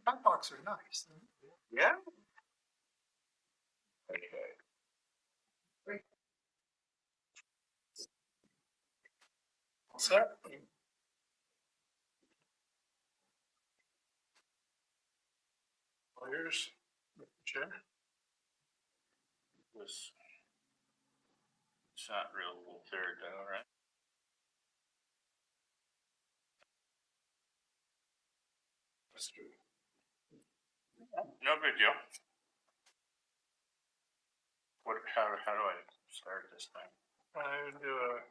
Sidewalks are nice. Yeah. Okay. Set. Here's Chair. It's not real third though, right? That's true. No big deal. How do I start this thing? I do a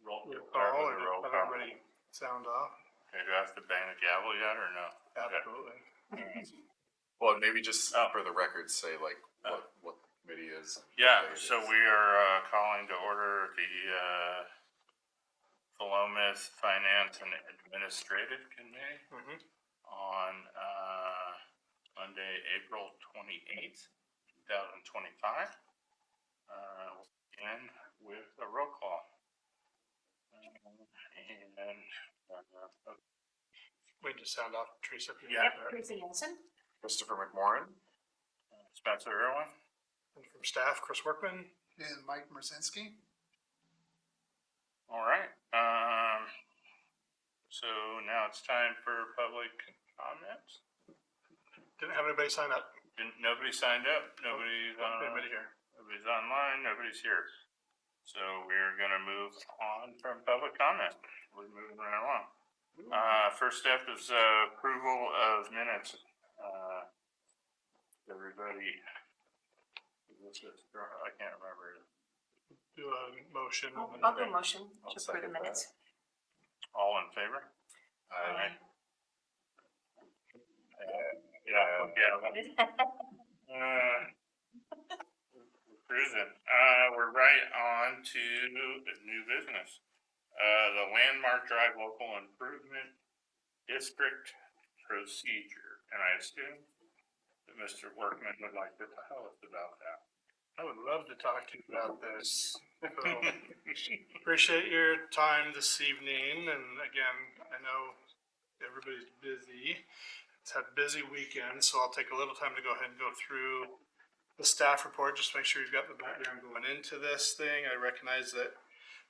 Roll call and roll have call. everybody sound off. Okay, do I have to bang the gavel yet or no? Absolutely. Okay. Well, maybe just for the record, say like what the committee is. Yeah, so we are calling to order the Philomath Finance and Administrative Committee on Monday, April 28th, 2025. We'll begin with a roll call. Wait to sound off, Teresa. Yeah. Teresa Jensen. Christopher McMorrin. Spencer Irwin. And from staff, Chris Workman. And Mike Merzinski. All right. So now it's time for public comments. Didn't have anybody sign up. Nobody signed up. Nobody's Anybody here? Nobody's online. Nobody's here. So we're going to move on from public comment. We're moving right along. First step is approval of minutes. Everybody, I can't remember. Do a motion. I'll do a motion to approve the minutes. All in favor? Aye. Cruising. We're right on to new business. The Landmark Drive Local Improvement District procedure. And I assume that Mr. Workman would like to tell us about that. I would love to talk to you about this. So, appreciate your time this evening. And again, I know everybody's busy. It's had a busy weekend, so I'll take a little time to go ahead and go through the staff report, just to make sure you've got the background going into this thing. I recognize that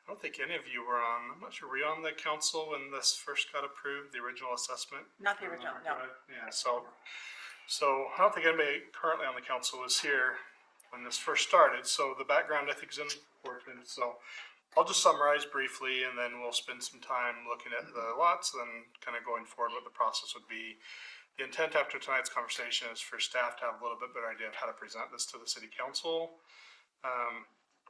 I don't think any of you were on, I'm not sure, were you on the council when this first got approved, the original assessment? Not the original, no. Yeah, so I don't think anybody currently on the council was here when this first started, so the background I think is important. So I'll just summarize briefly and then we'll spend some time looking at the lots, then kind of going forward what the process would be. The intent after tonight's conversation is for staff to have a little bit better idea of how to present this to the city council.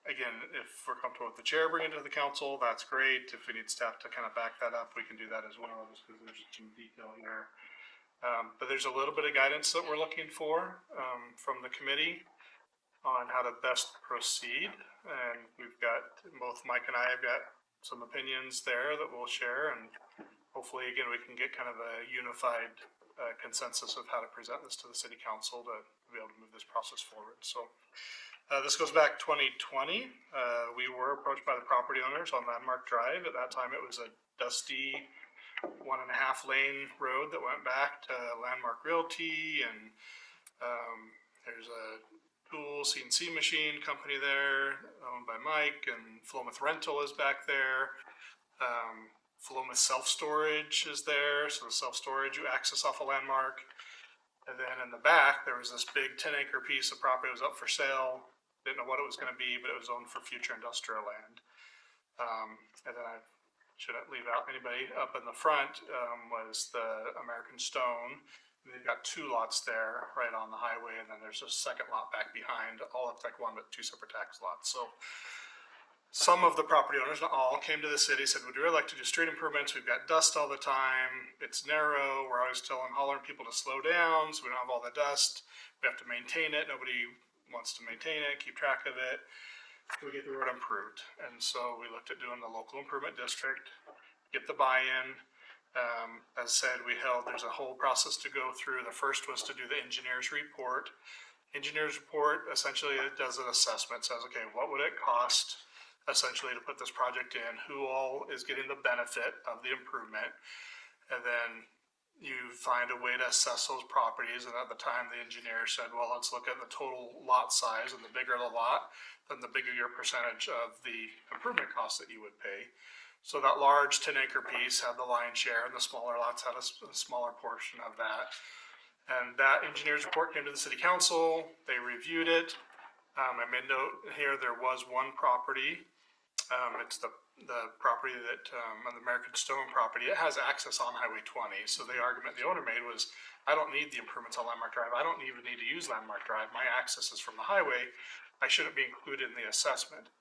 Again, if we're comfortable with the chair bringing it to the council, that's great. If we need staff to kind of back that up, we can do that as well, just because there's some detail here. But there's a little bit of guidance that we're looking for from the committee on how to best proceed. And we've got, both Mike and I have got some opinions there that we'll share. And hopefully, again, we can get kind of a unified consensus of how to present this to the city council to be able to move this process forward. So this goes back 2020. We were approached by the property owners on Landmark Drive. At that time, it was a dusty 1.5 lane road that went back to Landmark Realty, and there's a tool CNC machine company there owned by Mike, and Philomath Rental is back there. Philomath Self-Storage is there, so the self-storage you access off a Landmark. And then in the back, there was this big 10-acre piece of property that was up for sale. Didn't know what it was going to be, but it was owned for future industrial land. And then I shouldn't leave out anybody. Up in the front was the American Stone. They've got 2 lots there right on the highway, and then there's a second lot back behind. All looks like one, but 2 separate tax lots. So some of the property owners, not all, came to the city, said, we'd really like to do street improvements. We've got dust all the time. It's narrow. We're always hollering people to slow down so we don't have all the dust. We have to maintain it. Nobody wants to maintain it, keep track of it. So we get the road improved. And so we looked at doing the local improvement district, get the buy-in. As said, there's a whole process to go through. The first was to do the engineer's report. Engineer's report essentially does an assessment, says, okay, what would it cost essentially to put this project in? Who all is getting the benefit of the improvement? And then you find a way to assess those properties, and at the time, the engineer said, well, let's look at the total lot size, and the bigger the lot, then the bigger your percentage of the improvement costs that you would pay. So that large 10-acre piece had the lion's share, and the smaller lots had a smaller portion of that. And that engineer's report came to the city council, they reviewed it. I made note here, there was one property, it's the property that, on the American Stone property, it has access on Highway 20. So the argument the owner made was, I don't need the improvements on Landmark Drive. I don't even need to use Landmark Drive. My access is from the highway. I shouldn't be included in the assessment.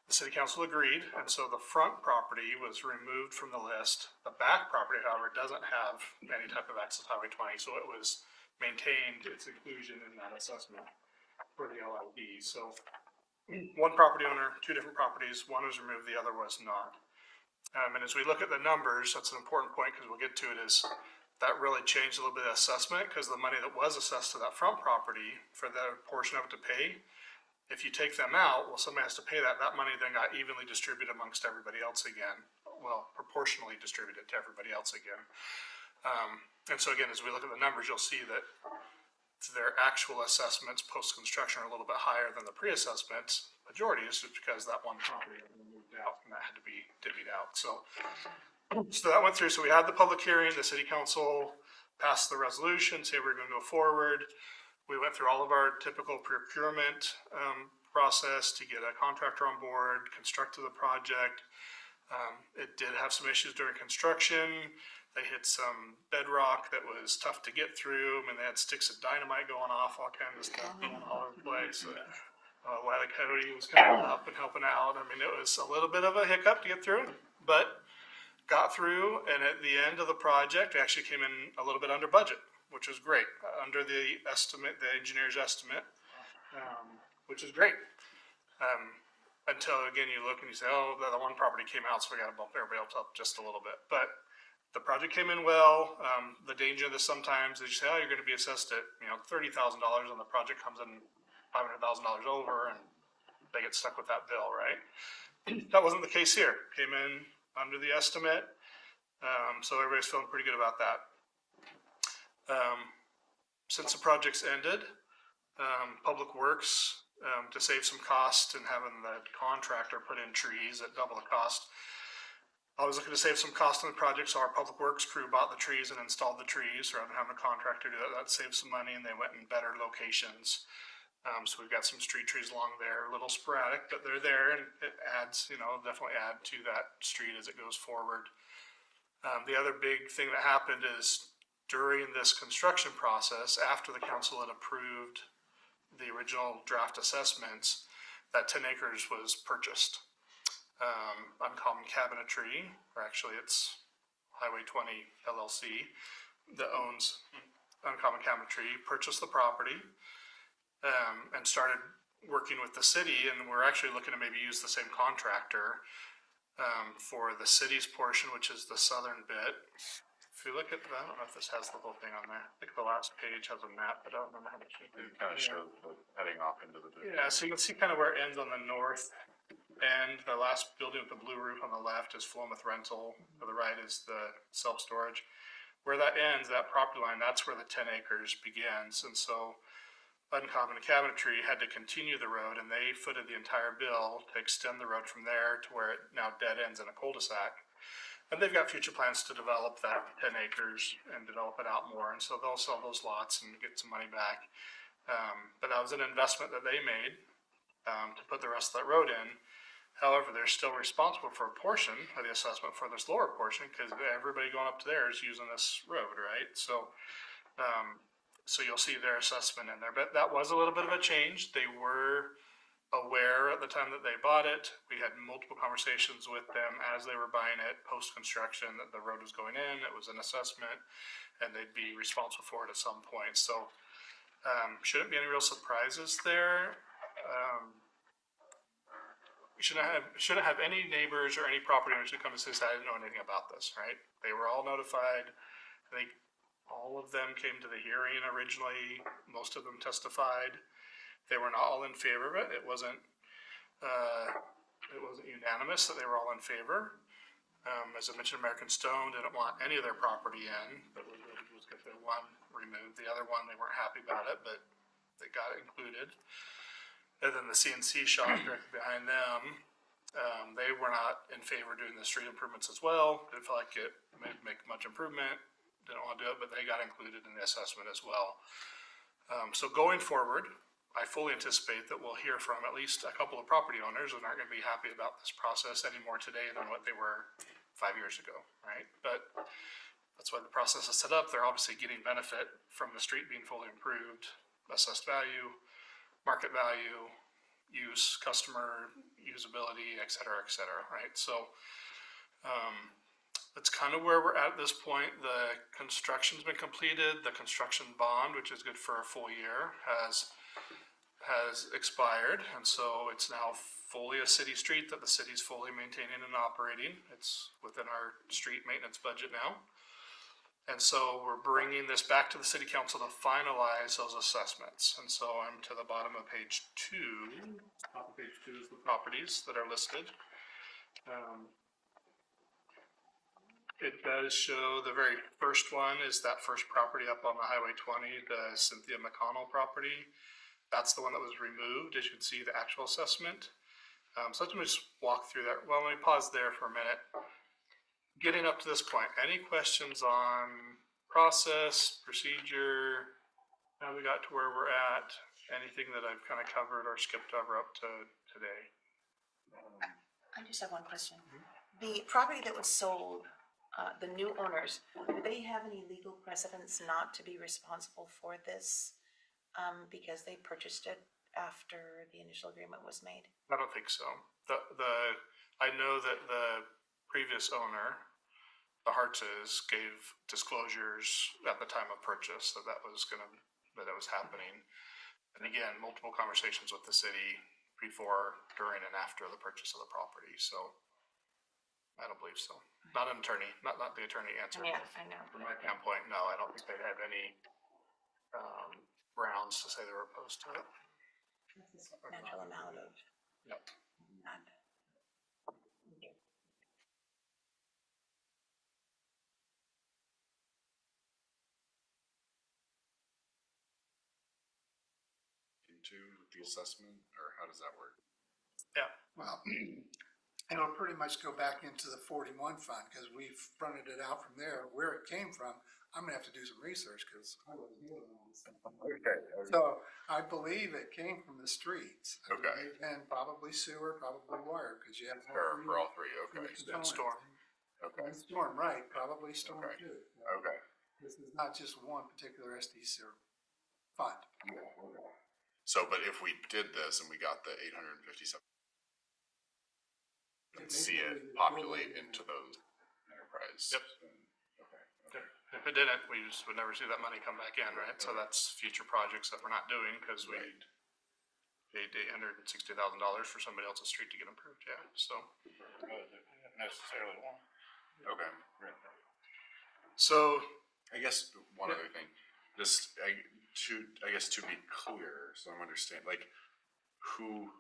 The city council agreed, and so the front property was removed from the list. The back property, however, doesn't have any type of access to Highway 20, so it was maintained its inclusion in that assessment for the LLD. So one property owner, two different properties, one was removed, the other was not. And as we look at the numbers, that's an important point because we'll get to it, is that really changed a little bit of assessment because the money that was assessed to that front property for the portion of it to pay, if you take them out, well, somebody has to pay that. That money then got evenly distributed amongst everybody else again. Well, proportionally distributed to everybody else again. And so again, as we look at the numbers, you'll see that their actual assessments post-construction are a little bit higher than the pre-assessments. Majority is just because that one property moved out and that had to be divvied out. So that went through. So we had the public hearing, the city council passed the resolution, say we're going to go forward. We went through all of our typical procurement process to get a contractor on board, constructed the project. It did have some issues during construction. They hit some bedrock that was tough to get through. I mean, they had sticks of dynamite going off, all kinds of stuff going all over the place. Wile Coyote was coming up and helping out. I mean, it was a little bit of a hiccup to get through, but got through. And at the end of the project, we actually came in a little bit under budget, which was great, under the estimate, the engineer's estimate, which is great. Until again, you look and you say, oh, the one property came out, so we got to bump everybody else up just a little bit. But the project came in well. The danger of this sometimes is you say, oh, you're going to be assessed at, $30,000, and the project comes in $500,000 over, and they get stuck with that bill, right? That wasn't the case here. Came in under the estimate, so everybody's feeling pretty good about that. Since the project's ended, Public Works, to save some cost and having the contractor put in trees at double the cost, I was looking to save some cost on the project, so our Public Works crew bought the trees and installed the trees rather than having a contractor do that. That saved some money, and they went in better locations. So we've got some street trees along there, a little sporadic, but they're there, and it adds, definitely add to that street as it goes forward. The other big thing that happened is during this construction process, after the council had approved the original draft assessments, that 10 acres was purchased. Uncommon Cabinetry, or actually it's Highway 20 LLC that owns Uncommon Cabinetry, purchased the property and started working with the city, and we're actually looking to maybe use the same contractor for the city's portion, which is the southern bit. If you look at, I don't know if this has the whole thing on there. I think the last page has a map, but I don't remember how much. It kind of shows heading off into the distance. Yeah, so you can see kind of where it ends on the north end. The last building with the blue roof on the left is Philomath Rental. To the right is the self-storage. Where that ends, that property line, that's where the 10 acres begins. And so Uncommon Cabinetry had to continue the road, and they footed the entire bill to extend the road from there to where it now dead ends in a cul-de-sac. And they've got future plans to develop that 10 acres and develop it out more. And so they'll sell those lots and get some money back. But that was an investment that they made to put the rest of that road in. However, they're still responsible for a portion of the assessment for this lower portion because everybody going up to there is using this road, right? So you'll see their assessment in there. But that was a little bit of a change. They were aware at the time that they bought it. We had multiple conversations with them as they were buying it post-construction that the road was going in, it was an assessment, and they'd be responsible for it at some point. So shouldn't be any real surprises there. We shouldn't have any neighbors or any property owners who come and say, I didn't know anything about this, right? They were all notified. I think all of them came to the hearing originally. Most of them testified. They were not all in favor of it. It wasn't unanimous that they were all in favor. As I mentioned, American Stone didn't want any of their property in that was was gonna say one removed, the other one, they weren't happy about it, but they got it included. And then the CNC shop directly behind them, they were not in favor of doing the street improvements as well. Didn't feel like it made make much improvement. Didn't want to do it, but they got included in the assessment as well. So going forward, I fully anticipate that we'll hear from at least a couple of property owners that aren't going to be happy about this process any more today than what they were 5 years ago, right? But that's why the process is set up. They're obviously getting benefit from the street being fully improved, assessed value, market value, use, customer usability, et cetera, right? So that's kind of where we're at this point. The construction's been completed. The construction bond, which is good for a full year, has expired, and so it's now fully a city street that the city's fully maintaining and operating. It's within our street maintenance budget now. And so we're bringing this back to the city council to finalize those assessments. And so I'm to the bottom of page 2. Top of page 2 is the properties that are listed. It does show the very first one is that first property up on the Highway 20, the Cynthia McConnell property. That's the one that was removed, as you can see the actual assessment. So let me just walk through that. Well, let me pause there for a minute. Getting up to this point, any questions on process, procedure, how we got to where we're at, anything that I've kind of covered or skipped over up to today? I just have one question. The property that was sold, the new owners, do they have any legal precedents not to be responsible for this? Because they purchased it after the initial agreement was made? I don't think so. I know that the previous owner, the Hartzes, gave disclosures at the time of purchase that it was happening. And again, multiple conversations with the city before, during, and after the purchase of the property. So I don't believe so. Not an attorney, not the attorney answered. Yeah, I know. From my standpoint, no, I don't think they have any grounds to say they were opposed to it. That's a substantial amount of. Yep. Not. Into the assessment, or how does that work? Yeah. Well, it'll pretty much go back into the 41 fund because we fronted it out from there. Where it came from, I'm gonna have to do some research because I wasn't here when all this stuff. Okay. So I believe it came from the streets. Okay. And probably sewer, probably water, because you have. For all three, okay. And storm. Okay, And storm, right, probably storm Okay. too. okay. This is not just one particular SDC fund. So, but if we did this and we got the 857, and see it populate into those enterprise. Yep. Okay. If it didn't, we just would never see that money come back in, right? So that's future projects that we're not doing because we Right. paid $860,000 for somebody else's street to get improved, yeah, so. Necessarily one. Okay. So, I guess one other thing, just I guess to be clear, so I'm understanding, like, who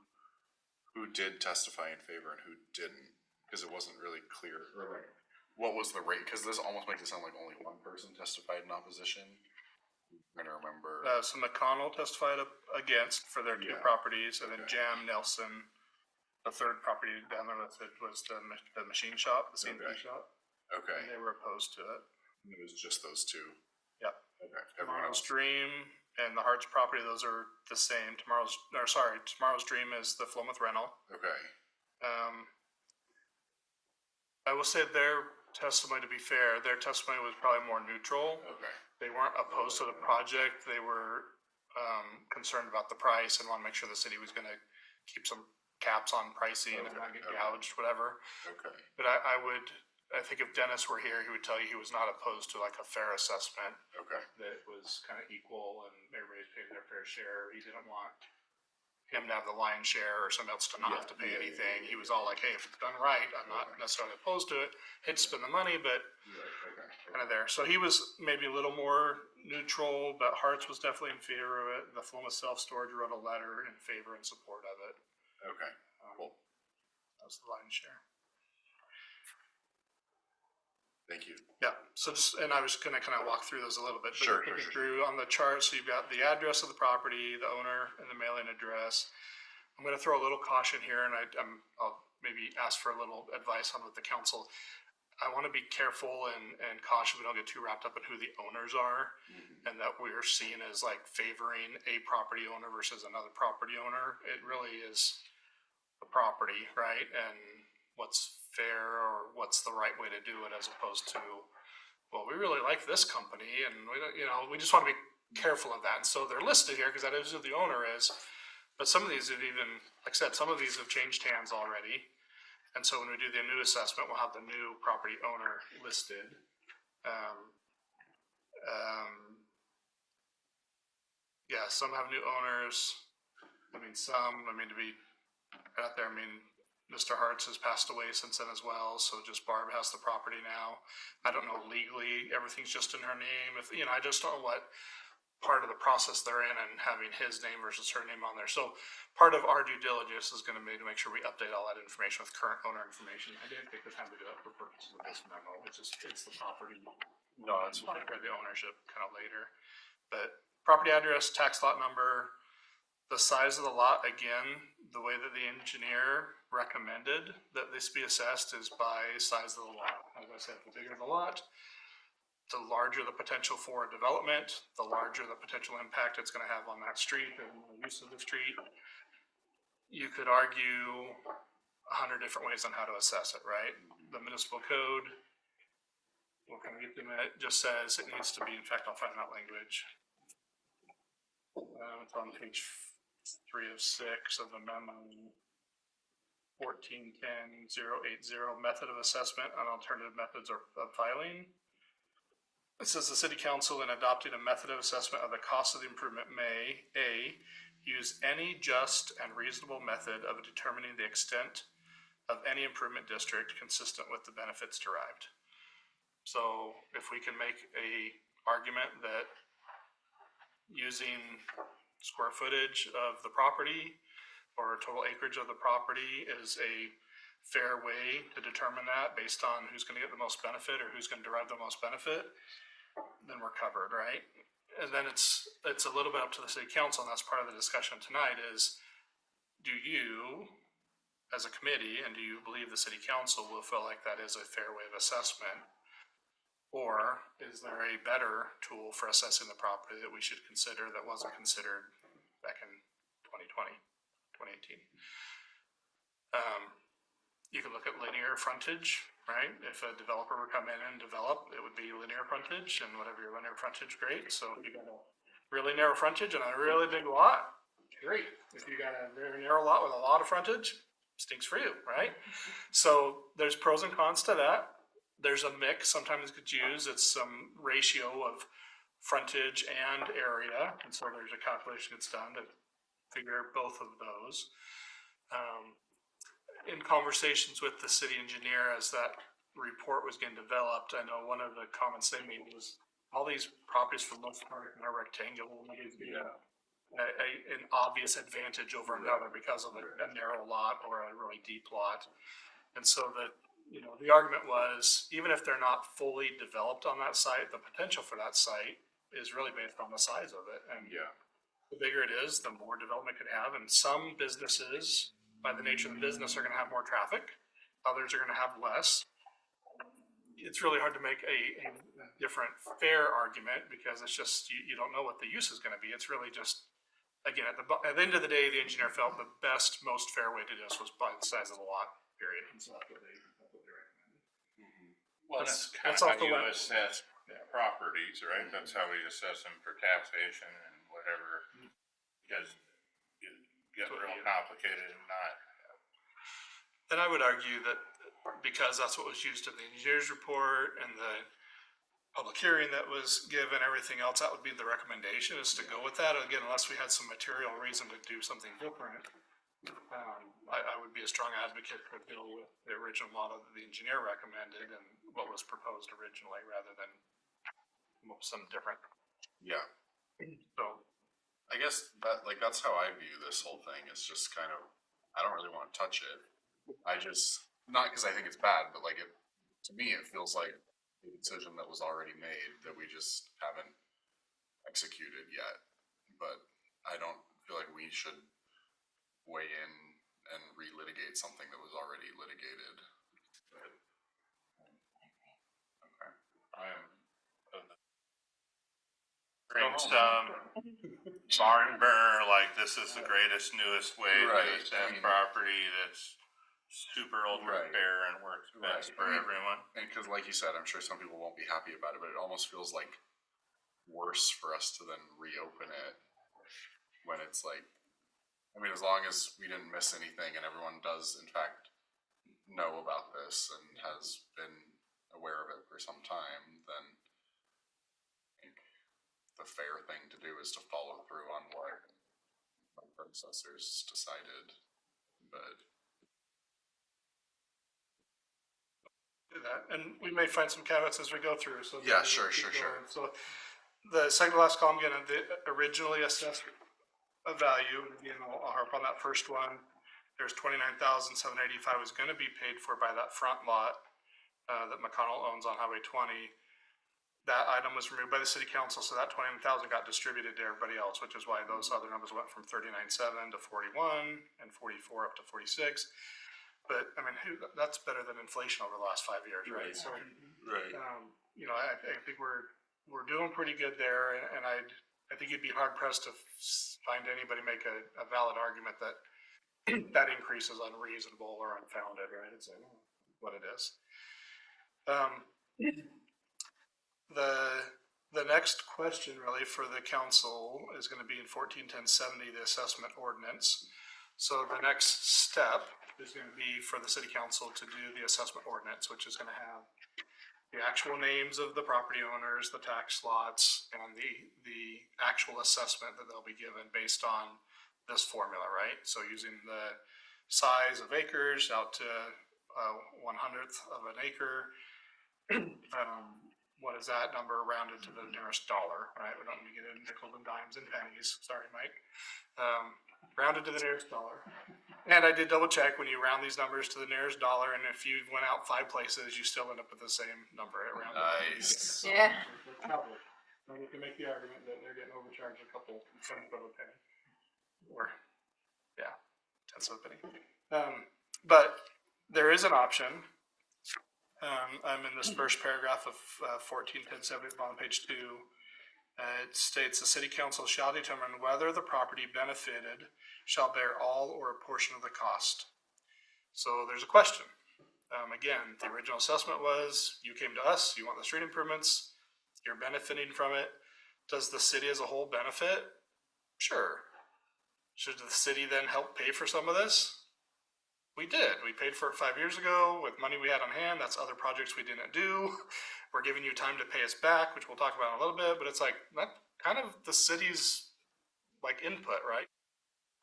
did testify in favor and who didn't? Because it wasn't really clear. Or like, what was the rate? Because this almost makes it sound like only one person testified in opposition. I'm gonna remember. so McConnell testified against for their two Yeah. properties, and then Okay. Jam Nelson, the third property down there listed was the machine shop, the CNC Okay. shop, Okay, and they were opposed to it. it was just those two. Yep. Okay. Everyone Tomorrow's else. Dream and the Hart's property, those are the same. Tomorrow's Dream is the Philomath rental. Okay. I will say their testimony, to be fair, their testimony was probably more neutral. Okay. They weren't opposed to the project. They were concerned about the price and want to make sure the city was going to keep some caps on pricing and not get Okay. gouged, whatever. Okay. But I think if Dennis were here, he would tell you he was not opposed to like a fair assessment Okay. that was kind of equal and everybody's paying their fair share. He didn't want him to have the lion's share or somebody else to not have to pay anything. He was all like, hey, if it's done right, I'm not necessarily opposed to it. Hate to spend the money, but Right. Okay. kind of there. So he was maybe a little more neutral, but Hartz was definitely in favor of it. The Philomath Self-Storage wrote a letter in favor and support of it. Okay. Cool. That was the lion's share. Thank you. Yeah, so just, and I was gonna kind of walk through those a little bit. but Sure, looking sure, Through on the chart, so you've got the address of the property, the owner, and the mailing address. I'm gonna throw a little caution here, and I'll maybe ask for a little advice on with the council. I want to be careful and cautious we don't get too wrapped up in who the owners are, and that we're seen as like favoring a property owner versus another property owner. It really is the property, right? And what's fair or what's the right way to do it, as opposed to, well, we really like this company, and we don't, we just want to be careful of that. And so they're listed here because that is who the owner is. But some of these have even, like I said, some of these have changed hands already. And so when we do the new assessment, we'll have the new property owner listed. Um, yeah, some have new owners. To be out there, Mr. Hartz has passed away since then as well. So just Barb has the property now. I don't know legally, everything's just in her name. I just don't know what part of the process they're in and having his name versus her name on there. So part of our due diligence is going to be to make sure we update all that information with current owner information. I didn't take the time to do that for purposes of this memo. It's the property. No, it's we'll take care of the ownership kind of later. But property address, tax lot number, the size of the lot, again, the way that the engineer recommended that this be assessed is by size of the lot. As I said, the bigger the lot, the larger the potential for development, the larger the potential impact it's gonna have on that street and the use of the street. You could argue 100 different ways on how to assess it, right? The municipal code, we'll kind of get to it, just says it needs to be, in fact, I'll find that language. It's on page 3 of 6 of the memo. 1410-080, method of assessment and alternative methods of filing. It says the city council, in adopting a method of assessment of the cost of the improvement, may A, use any just and reasonable method of determining the extent of any improvement district consistent with the benefits derived. So if we can make a argument that using square footage of the property or total acreage of the property is a fair way to determine that based on who's going to get the most benefit or who's going to derive the most benefit, then we're covered, right? And then it's a little bit up to the city council, and that's part of the discussion tonight is, do you, as a committee, and do you believe the city council will feel like that is a fair way of assessment? Or is there a better tool for assessing the property that we should consider that wasn't considered back in 2020, 2018? You can look at linear frontage, right? If a developer would come in and develop, it would be linear frontage, and whatever your linear frontage, great. So if you got a really narrow frontage and a really big lot, great. If you got a very narrow lot with a lot of frontage, stinks for you, right? So there's pros and cons to that. There's a mix, sometimes it's used, it's some ratio of frontage and area, and so there's a calculation that's done to figure both of those. In conversations with the city engineer as that report was getting developed, I know one of the comments they made was all these properties for the most part are rectangular. An obvious advantage over another because of a narrow lot or a really deep lot. And so the argument was, even if they're not fully developed on that site, the potential for that site is really based on the size of it. And the bigger it is, the more development it could have. And some businesses, by the nature of the business, are going to have more traffic. Others are going to have less. It's really hard to make a different fair argument because it's just, you don't know what the use is going to be. It's really just, again, at the end of the day, the engineer felt the best, most fair way to do this was by the size of the lot, period. And so that's what they recommended. Well, that's kind that's of off how the you web. assess properties, right? That's how we assess them for taxation and whatever. Because it gets real complicated and not. And I would argue that because that's what was used in the engineer's report and the public hearing that was given, everything else, that would be the recommendation, is to go with that. Again, unless we had some material reason to do something different, I would be a strong advocate for deal with the original model that the engineer recommended and what was proposed originally, rather than some different. Yeah. So I guess that's how I view this whole thing. It's just kind of, I don't really want to touch it. I just, not because I think it's bad, but to me, it feels like a decision that was already made that we just haven't executed yet. But I don't feel like we should weigh in and relitigate something that was already litigated. But, okay. I am. Bring some barn burner, like this is the greatest, newest way to Right, assess I mean- property that's super ultra Right. fair and works best Right, for I mean- everyone. And because, like you said, I'm sure some people won't be happy about it, but it almost feels like worse for us to then reopen it when it's like, I mean, as long as we didn't miss anything and everyone does in fact know about this and has been aware of it for some time, then I think the fair thing to do is to follow through on what my predecessors decided. But Do that, and we may find some caveats as we go through, so. Yeah, we sure, keep sure, going. So, the second to last column, again, the originally assessed a value, you know, I'll harp on that first one. There's 29,785 was gonna be paid for by that front lot, that McConnell owns on Highway 20. That item was removed by the city council, so that 29,000 got distributed to everybody else, which is why those other numbers went from 39.7 to 41 and 44 up to 46. But, I mean, that's better than inflation over the last 5 years, right? Right. So, right, you know, I think we're doing pretty good there, and I think you'd be hard pressed to find anybody make a valid argument that that increase is unreasonable or unfounded, right? It's what it is. The next question really for the council is gonna be in 14.10.70, the assessment ordinance. So the next step is gonna be for the city council to do the assessment ordinance, which is gonna have the actual names of the property owners, the tax lots, and the actual assessment that they'll be given based on this formula, right? So using the size of acres out to 1/100th of an acre. What is that number rounded to the nearest dollar, right? We don't need to get into nickels and dimes and pennies, sorry, Mike. Rounded to the nearest dollar. And I did double check, when you round these numbers to the nearest dollar, and if you went out 5 places, you still end up with the same number. It rounded up. nice. Yeah. And you can make the argument that they're getting overcharged a couple cents of a penny. Or, yeah, tenths of a penny. But there is an option. I'm in this first paragraph of 14.10.70 on page 2. It states the city council shall determine whether the property benefited shall bear all or a portion of the cost. So there's a question. Again, the original assessment was, you came to us, you want the street improvements, you're benefiting from it. Does the city as a whole benefit? Sure. Should the city then help pay for some of this? We did. We paid for it 5 years ago with money we had on hand. That's other projects we didn't do. We're giving you time to pay us back, which we'll talk about in a little bit, but it's like, that kind of the city's like input, right?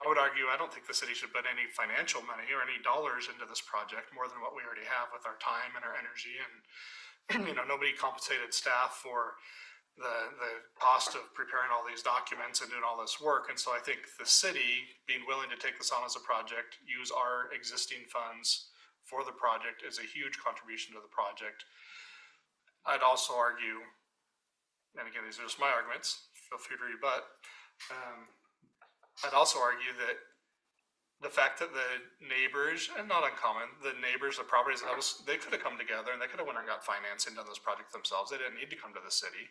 I would argue, I don't think the city should put any financial money or any dollars into this project more than what we already have with our time and our energy. And, you know, nobody compensated staff for the cost of preparing all these documents and doing all this work. And so I think the city being willing to take this on as a project, use our existing funds for the project, is a huge contribution to the project. I'd also argue, and again, these are just my arguments, feel free to rebut. I'd also argue that the fact that the neighbors, and not uncommon, the neighbors, the properties, they could have come together and they could have went and got financing, done this project themselves. They didn't need to come to the city,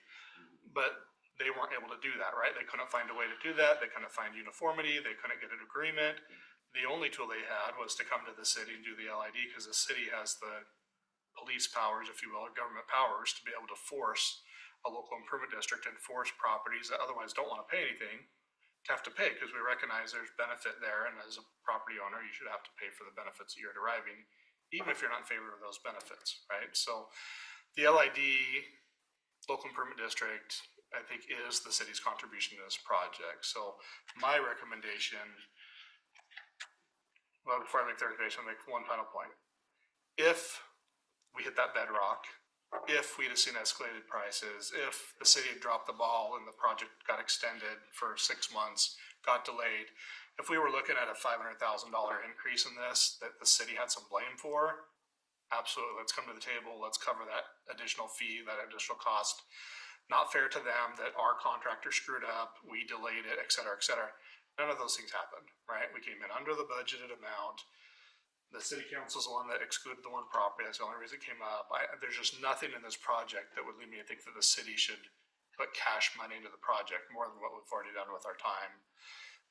but they weren't able to do that, right? They couldn't find a way to do that. They couldn't find uniformity. They couldn't get an agreement. The only tool they had was to come to the city and do the LID, because the city has the police powers, if you will, or government powers, to be able to force a local improvement district and force properties that otherwise don't want to pay anything to have to pay, because we recognize there's benefit there, and as a property owner, you should have to pay for the benefits that you're deriving, even if you're not in favor of those benefits, right? So the LID, local improvement district, I think is the city's contribution to this project. So my recommendation, well, before I make the recommendation, I'll make one final point. If we hit that bedrock, if we'd have seen escalated prices, if the city had dropped the ball and the project got extended for 6 months, got delayed, if we were looking at a $500,000 increase in this that the city had some blame for, absolutely, let's come to the table, let's cover that additional fee, that additional cost. Not fair to them that our contractor screwed up, we delayed it, et cetera, et cetera. None of those things happened, right? We came in under the budgeted amount. The city council's the one that excluded the one property. That's the only reason it came up. There's just nothing in this project that would lead me to think that the city should put cash money into the project more than what we've already done with our time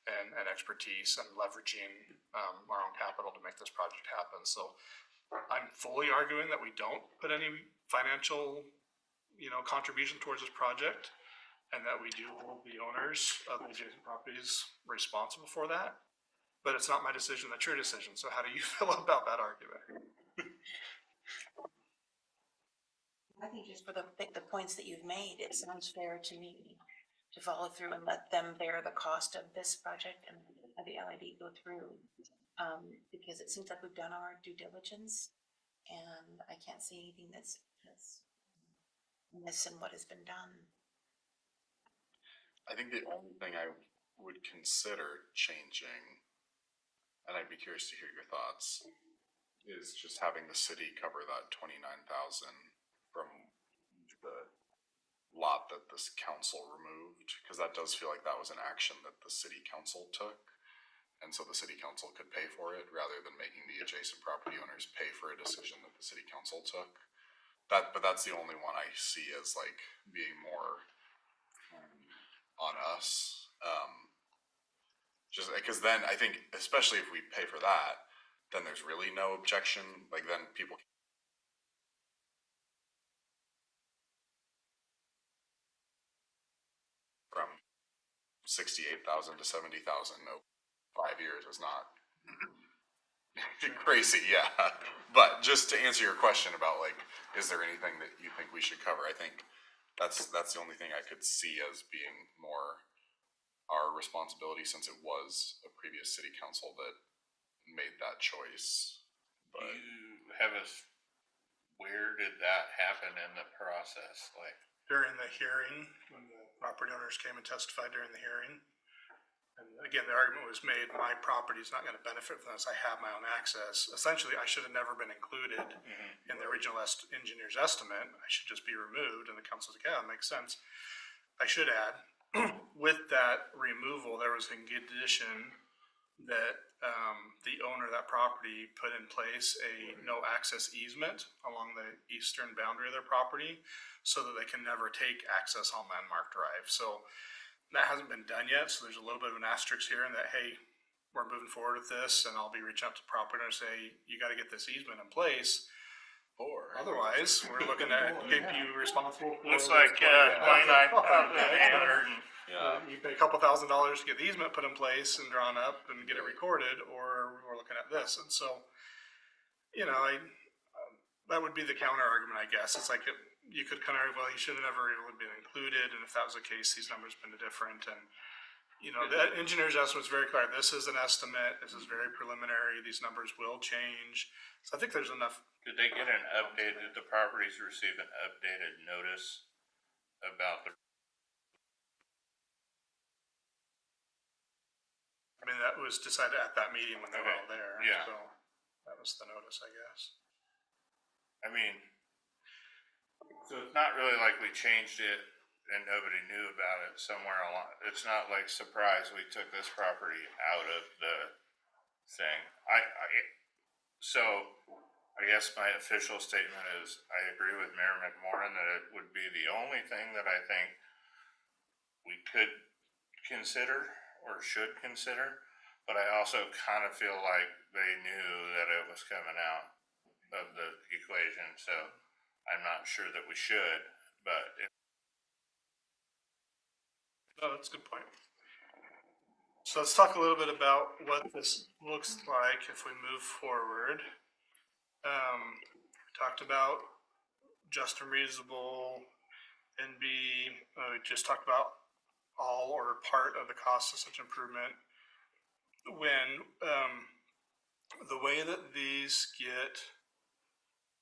and expertise and leveraging our own capital to make this project happen. So I'm fully arguing that we don't put any financial, contribution towards this project, and that we do hold the owners of the adjacent properties responsible for that. But it's not my decision, that's your decision. So how do you feel about that argument? I think just for the points that you've made, it sounds fair to me to follow through and let them bear the cost of this project and have the LID go through. Because it seems like we've done our due diligence, and I can't see anything that's missing what has been done. I think the only thing I would consider changing, and I'd be curious to hear your thoughts, is just having the city cover that 29,000 from the lot that this council removed, because that does feel like that was an action that the city council took. And so the city council could pay for it rather than making the adjacent property owners pay for a decision that the city council took. But that's the only one I see as like being more on us. Just because then I think, especially if we pay for that, then there's really no objection. Like then people from 68,000 to 70,000, no, 5 years is not crazy, yeah. But just to answer your question about like, is there anything that you think we should cover? I think that's the only thing I could see as being more our responsibility, since it was a previous city council that made that choice. Do But you have where did that happen in the process? Like, During the hearing, when the property owners came and testified during the hearing. And again, the argument was made, my property is not gonna benefit from this, I have my own access. Essentially, I should have never been included in the original engineer's estimate, I should just be removed, and the council's like, yeah, that makes sense. I should add, with that removal, there was a condition that the owner of that property put in place a no access easement along the eastern boundary of their property so that they can never take access on Landmark Drive. So that hasn't been done yet, so there's a little bit of an asterisk here in that, hey, we're moving forward with this, and I'll be reaching out to property owners and say, you gotta get this easement in place. Or otherwise, we're looking at keep you responsible for. looks like 29,800. yeah, You pay a couple $1,000s to get the easement put in place and drawn up and get it recorded, or we're looking at this. And so, that would be the counter argument, I guess. It's like you could kind of argue, well, you should have never really been included, and if that was the case, these numbers have been different. And the engineer's estimate is very clear. This is an estimate. This is very preliminary. These numbers will change. So I think there's enough. Did they get an update? Did the properties receive an updated notice about the? I mean, that was decided at that meeting when they were all there. Yeah. So that was the notice, I guess. I mean, so it's not really like we changed it and nobody knew about it somewhere along. It's not like surprise we took this property out of the thing. So I guess my official statement is I agree with Mayor McMorrin that it would be the only thing that I think we could consider or should consider, but I also kind of feel like they knew that it was coming out of the equation, so I'm not sure that we should, but No, that's a good point. So let's talk a little bit about what this looks like if we move forward. We talked about just and reasonable, NB, we just talked about all or part of the cost of such improvement. When the way that these get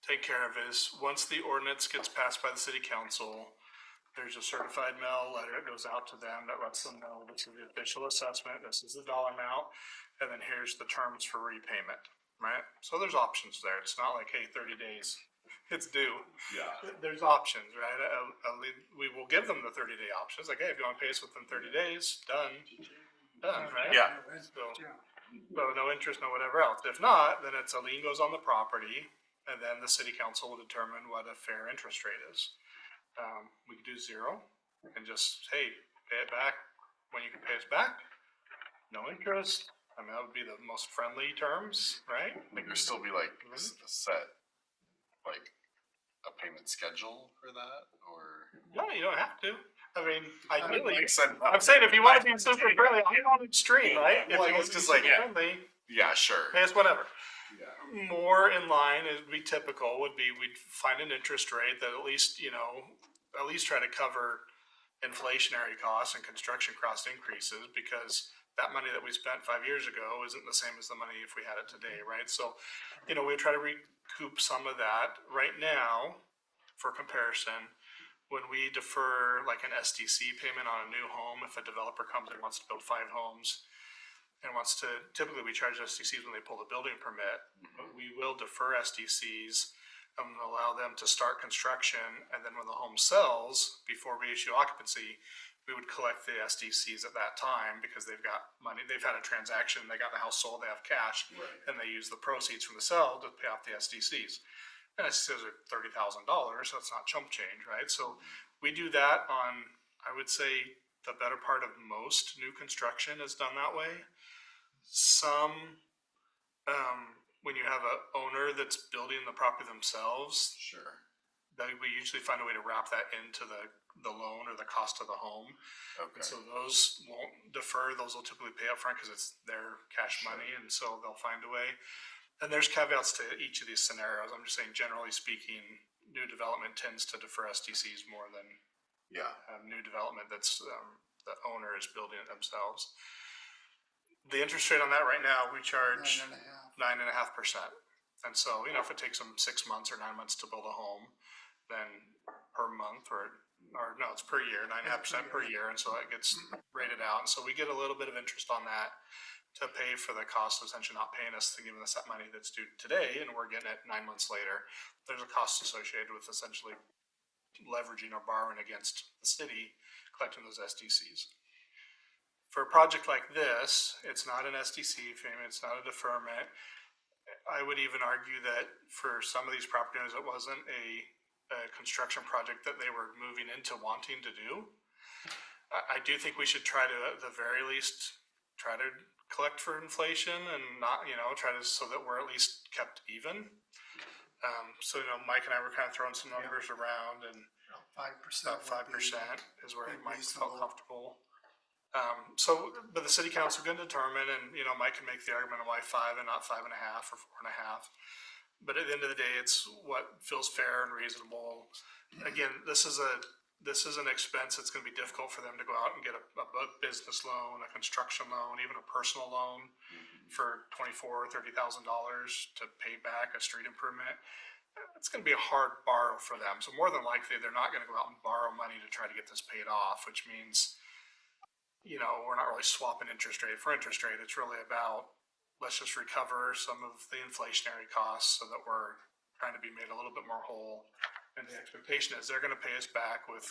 taken care of is once the ordinance gets passed by the city council, there's a certified mail letter that goes out to them that lets them know this is the official assessment, this is the dollar amount, and then here's the terms for repayment, right? So there's options there. It's not like, hey, 30 days, it's due. Yeah. There's options, right? We will give them the 30-day options. Like, hey, if you want to pay us within 30 days, done, right? Yeah. So no interest, no whatever else. If not, then it's a lien goes on the property, and then the city council will determine what a fair interest rate is. We could do 0 and just, hey, pay it back when you can pay us back. No interest. I mean, that would be the most friendly terms, right? Like there still be like a set, like a payment schedule for that, or? No, you don't have to. I mean, ideally, Like I said, I'm saying if you want to be super friendly, I'm on extreme, right? If Well, I you guess want to be 'cause, like, super friendly, Yeah, sure. pay us whatever. Yeah. More in line, it would be typical, would be we'd find an interest rate that at least, at least try to cover inflationary costs and construction cost increases, because that money that we spent 5 years ago isn't the same as the money if we had it today, right? So, we try to recoup some of that. Right now, for comparison, when we defer like an SDC payment on a new home, if a developer comes and wants to build 5 homes and typically we charge SDCs when they pull the building permit, but we will defer SDCs and allow them to start construction, and then when the home sells, before we issue occupancy, we would collect the SDCs at that time because they've got money, they've had a transaction, they got the house sold, they have cash, Right. and they use the proceeds from the sale to pay off the SDCs. And SDCs are $30,000, so it's not chump change, right? So we do that on, I would say, the better part of most new construction is done that way. Some, when you have a owner that's building the property themselves, Sure. we usually find a way to wrap that into the loan or the cost of the home. Okay. And so those won't defer, those will typically pay up front because it's their cash money, and so they'll find a way. And there's caveats to each of these scenarios. I'm just saying, generally speaking, new development tends to defer SDCs more than Yeah. new development that's the owner is building it themselves. The interest rate on that right now, we charge 9.5%. And so, if it takes them 6 months or 9 months to build a home, then per month or no, it's per year, 9.5% per year. And so that gets rated out. And so we get a little bit of interest on that to pay for the cost of essentially not paying us, to giving us that money that's due today, and we're getting it 9 months later. There's a cost associated with essentially leveraging or borrowing against the city, collecting those SDCs. For a project like this, it's not an SDC payment, it's not a deferment. I would even argue that for some of these property owners, it wasn't a construction project that they were moving into wanting to do. I do think we should try to, at the very least, try to collect for inflation and not, try to, so that we're at least kept even. So, Mike and I were kind of throwing some numbers around, and 5%. about 5% is where Mike felt reasonable. comfortable. But the city council can determine, and, Mike can make the argument of why 5 and not 5.5 or 4.5. But at the end of the day, it's what feels fair and reasonable. Again, this is an expense that's going to be difficult for them to go out and get a business loan, a construction loan, even a personal loan for $24,000 or $30,000 to pay back a street improvement. It's going to be a hard borrow for them. So more than likely, they're not going to go out and borrow money to try to get this paid off, which means, we're not really swapping interest rate for interest rate. It's really about, let's just recover some of the inflationary costs so that we're trying to be made a little bit more whole. And the expectation is they're going to pay us back with,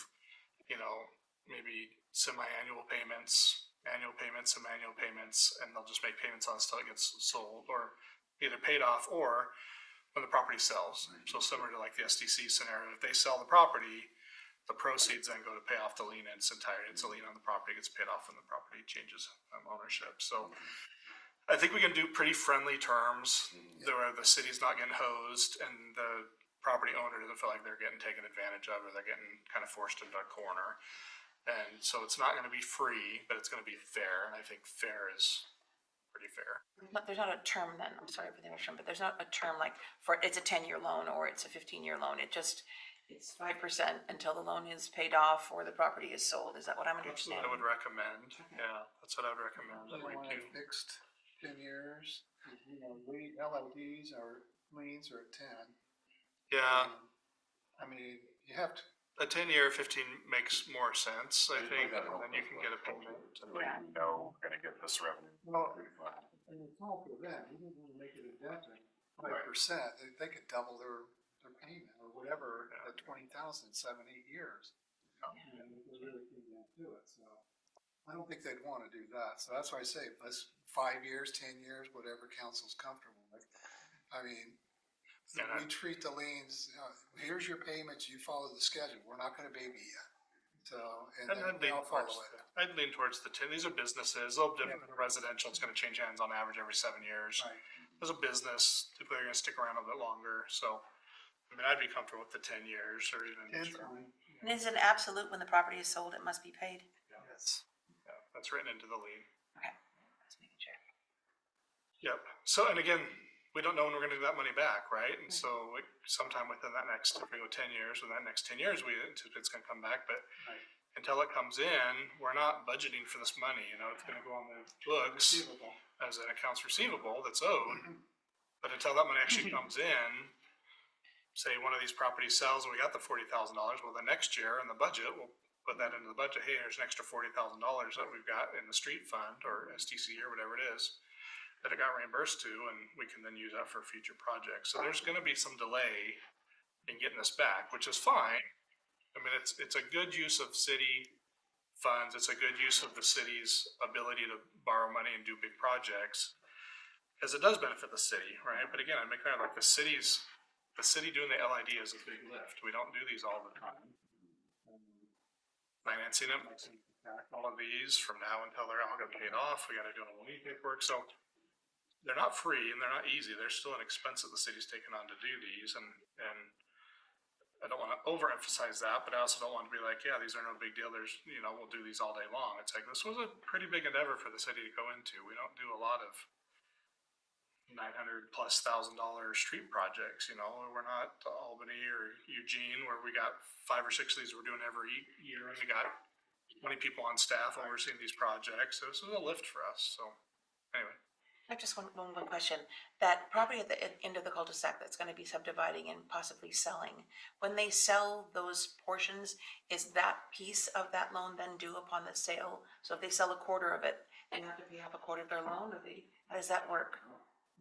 maybe semi-annual payments, annual payments, semi-annual payments, and they'll just make payments on it until it gets sold or either paid off or when the property sells. So similar to like the SDC scenario, if they sell the property, the proceeds then go to pay off the lien in its entirety. It's a lien on the property, gets paid off when the property changes ownership. So I think we can do pretty friendly terms where the city's not getting hosed and the property owner doesn't feel like they're getting taken advantage of or they're getting kind of forced into a corner. And so it's not going to be free, but it's going to be fair. And I think fair is pretty fair. There's not a term then, I'm sorry for the interruption, but there's not a term like it's a 10-year loan or it's a 15-year loan. It's 5% until the loan is paid off or the property is sold. Is that what I'm That's what understanding? I would recommend. Yeah, that's what I would recommend. You want it fixed 10 years, LLDs or liens are at 10. Yeah, I mean, you have to, a 10-year, 15 makes more sense, I think, and then you can get a payment. Like, we're gonna get this revenue. and it's all for them, you don't want to make it indefinite. 5%, they could double their their payment or whatever, the 20,000, 7, 8 years. You know, if they really came down to it, so. I don't think they'd wanna do that, so that's why I say, let's 5 years, 10 years, whatever council's comfortable with. I mean, we treat the liens, here's your payments, you follow the schedule, we're not gonna baby you. So, and And then I'd lean they'll follow towards, it. I'd lean towards the 10. These are businesses, a little different than a residential. It's gonna change hands on average every 7 years. Right. As a business, typically they're gonna stick around a bit longer, so, I mean, I'd be comfortable with the 10 years or even. 10's fine. And is it absolute when the property is sold, it must be paid? Yes. Yeah, that's written into the lien. Okay, just making sure. Yep. So, and again, we don't know when we're gonna get that money back, right? And so like, sometime within that next, if we go 10 years, within that next 10 years, it's gonna come back, but Right. until it comes in, we're not budgeting for this money, you know, it's gonna go on the books Receivable. as an accounts receivable that's owed. But until that money actually comes in, say one of these properties sells and we got the $40,000, well, the next year in the budget, we'll put that into the budget. Hey, there's an extra $40,000 that we've got in the street fund or STC or whatever it is that it got reimbursed to, and we can then use that for future projects. So there's gonna be some delay in getting this back, which is fine. I mean, it's a good use of city funds. It's a good use of the city's ability to borrow money and do big projects. Because it does benefit the city, right? But again, I make clear, like the city doing the LID is a big lift. We don't do these all the time. Financing it, makes them back all of these from now until they're all gonna be paid off. We gotta do all the lead paperwork. So they're not free and they're not easy. There's still an expense that the city's taken on to do these, and I don't want to overemphasize that, but I also don't want to be like, yeah, these are no big deal. There's, you know, we'll do these all day long. It's like, this was a pretty big endeavor for the city to go into. We don't do a lot of $900,000+ street projects, you know. We're not Albany or Eugene where we got 5 or 6 of these we're doing every year, and we got 20 people on staff overseeing these projects. So this is a lift for us. So anyway. I have just one question. That property at the end of the cul-de-sac that's gonna be subdividing and possibly selling, when they sell those portions, is that piece of that loan then due upon the sale? So if they sell a quarter of it, they have to pay half a quarter of their loan, or how does that work?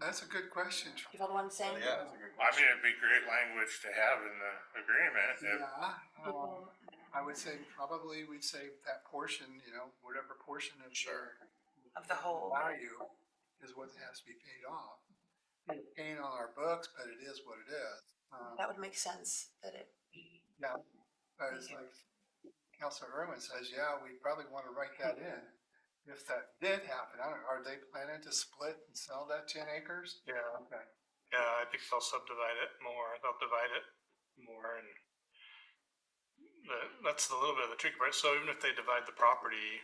That's a good question. You follow what I'm saying? Yeah, that's a good I question. mean, it'd be great language to have in the agreement. Yeah, I would say probably we'd say that portion, you know, whatever portion of Sure. Of the whole. value is what has to be paid off. It's paying on our books, but it is what it is. That would make sense, that it, Yeah, but it's like Councilor Irwin says, yeah, we probably want to write that in. If that did happen, I don't, are they planning to split and sell that 10 acres? Yeah. Okay. Yeah, I think they'll subdivide it more. They'll divide it more, and that's a little bit of the tricky part. So even if they divide the property,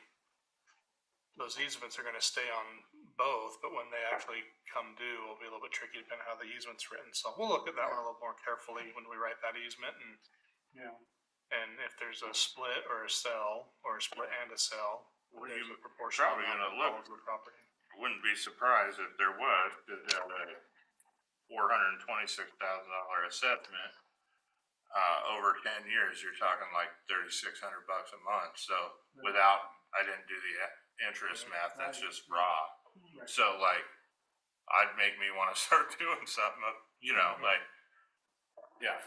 those easements are going to stay on both, but when they actually come due, it'll be a little bit tricky depending on how the easement's written. So we'll look at that one a little more carefully when we write that easement, and if there's a split or a sell, or a split and a sell, Well, there's you a proportional probably amount gonna of all look. of the property. Wouldn't be surprised if there was, because they have a $426,000 assessment. Over 10 years, you're talking like $3,600 a month. So without, I didn't do the interest math. That's just raw. So like, I'd make me want to start doing something. You know, like, yeah.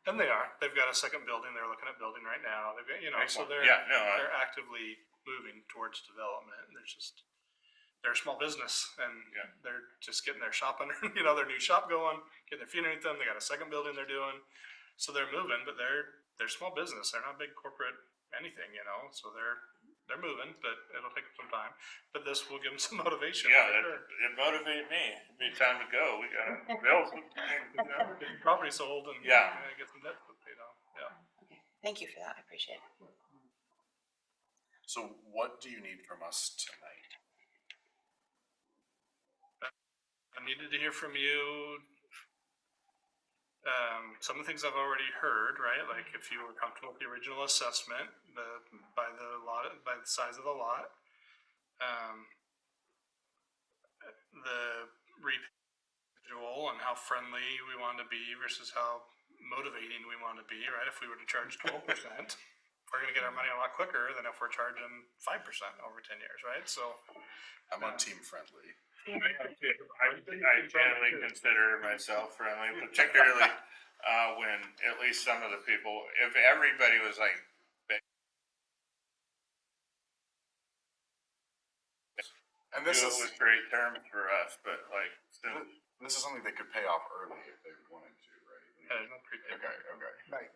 And they are. They've got a second building they're looking at building right now. They've got, you know, so Excellent. they're Yeah, no, they're actively moving towards development. And they're a small business, and Yeah. they're just getting their shop under, you know, their new shop going, getting their feet underneath them. They got a second building they're doing, so they're moving. But they're small business. They're not big corporate anything, you know. So they're moving, but it'll take some time. But this will give them some motivation. Yeah, for sure. it motivated me. It'd be time to go. We gotta build some You know, get the property sold and Yeah. get some debt paid off. Yeah. okay, thank you for that, I appreciate it. So what do you need from us tonight? I needed to hear from you. Some of the things I've already heard, right? Like if you were comfortable with the original assessment, by the size of the lot, the residual and how friendly we want to be versus how motivating we want to be, right? If we were to charge 12%, we're going to get our money a lot quicker than if we're charging 5% over 10 years, right? So I'm on team friendly. I generally consider myself friendly, particularly when at least some of the people, if everybody was like, And do this it is, with great terms for us, but like, since this is something they could pay off early if they wanted to, right? Yeah, there's no prepayment. Okay. Right.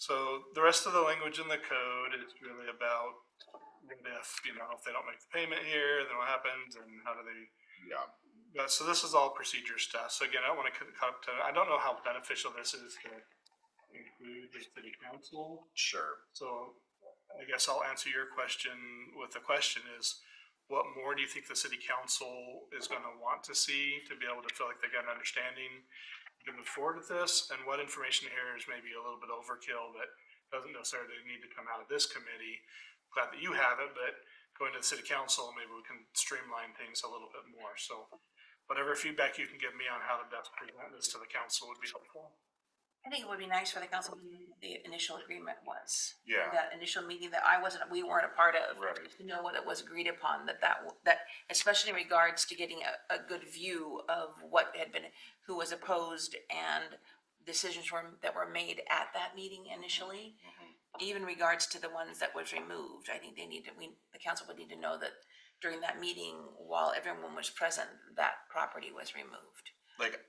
So the rest of the language in the code is really about what if, if they don't make the payment here, then what happens and how do they, Yeah, so this is all procedure stuff. So again, I don't want to cut to, I don't know how beneficial this is to include the city council. sure. So I guess I'll answer your question with the question is, what more do you think the city council is gonna want to see to be able to feel like they got an understanding to move forward with this? And what information here is maybe a little bit overkill that doesn't necessarily need to come out of this committee? Glad that you have it, but going to the city council, maybe we can streamline things a little bit more. So whatever feedback you can give me on how to best present this to the council would be helpful. I think it would be nice for the council to know what the initial agreement was. Yeah. That initial meeting that we weren't a part of. Right. To know what it was agreed upon, that especially in regards to getting a good view of what had been, who was opposed and decisions that were made at that meeting initially. Even regards to the ones that was removed, I think the council would need to know that during that meeting, while everyone was present, that property was removed. Like,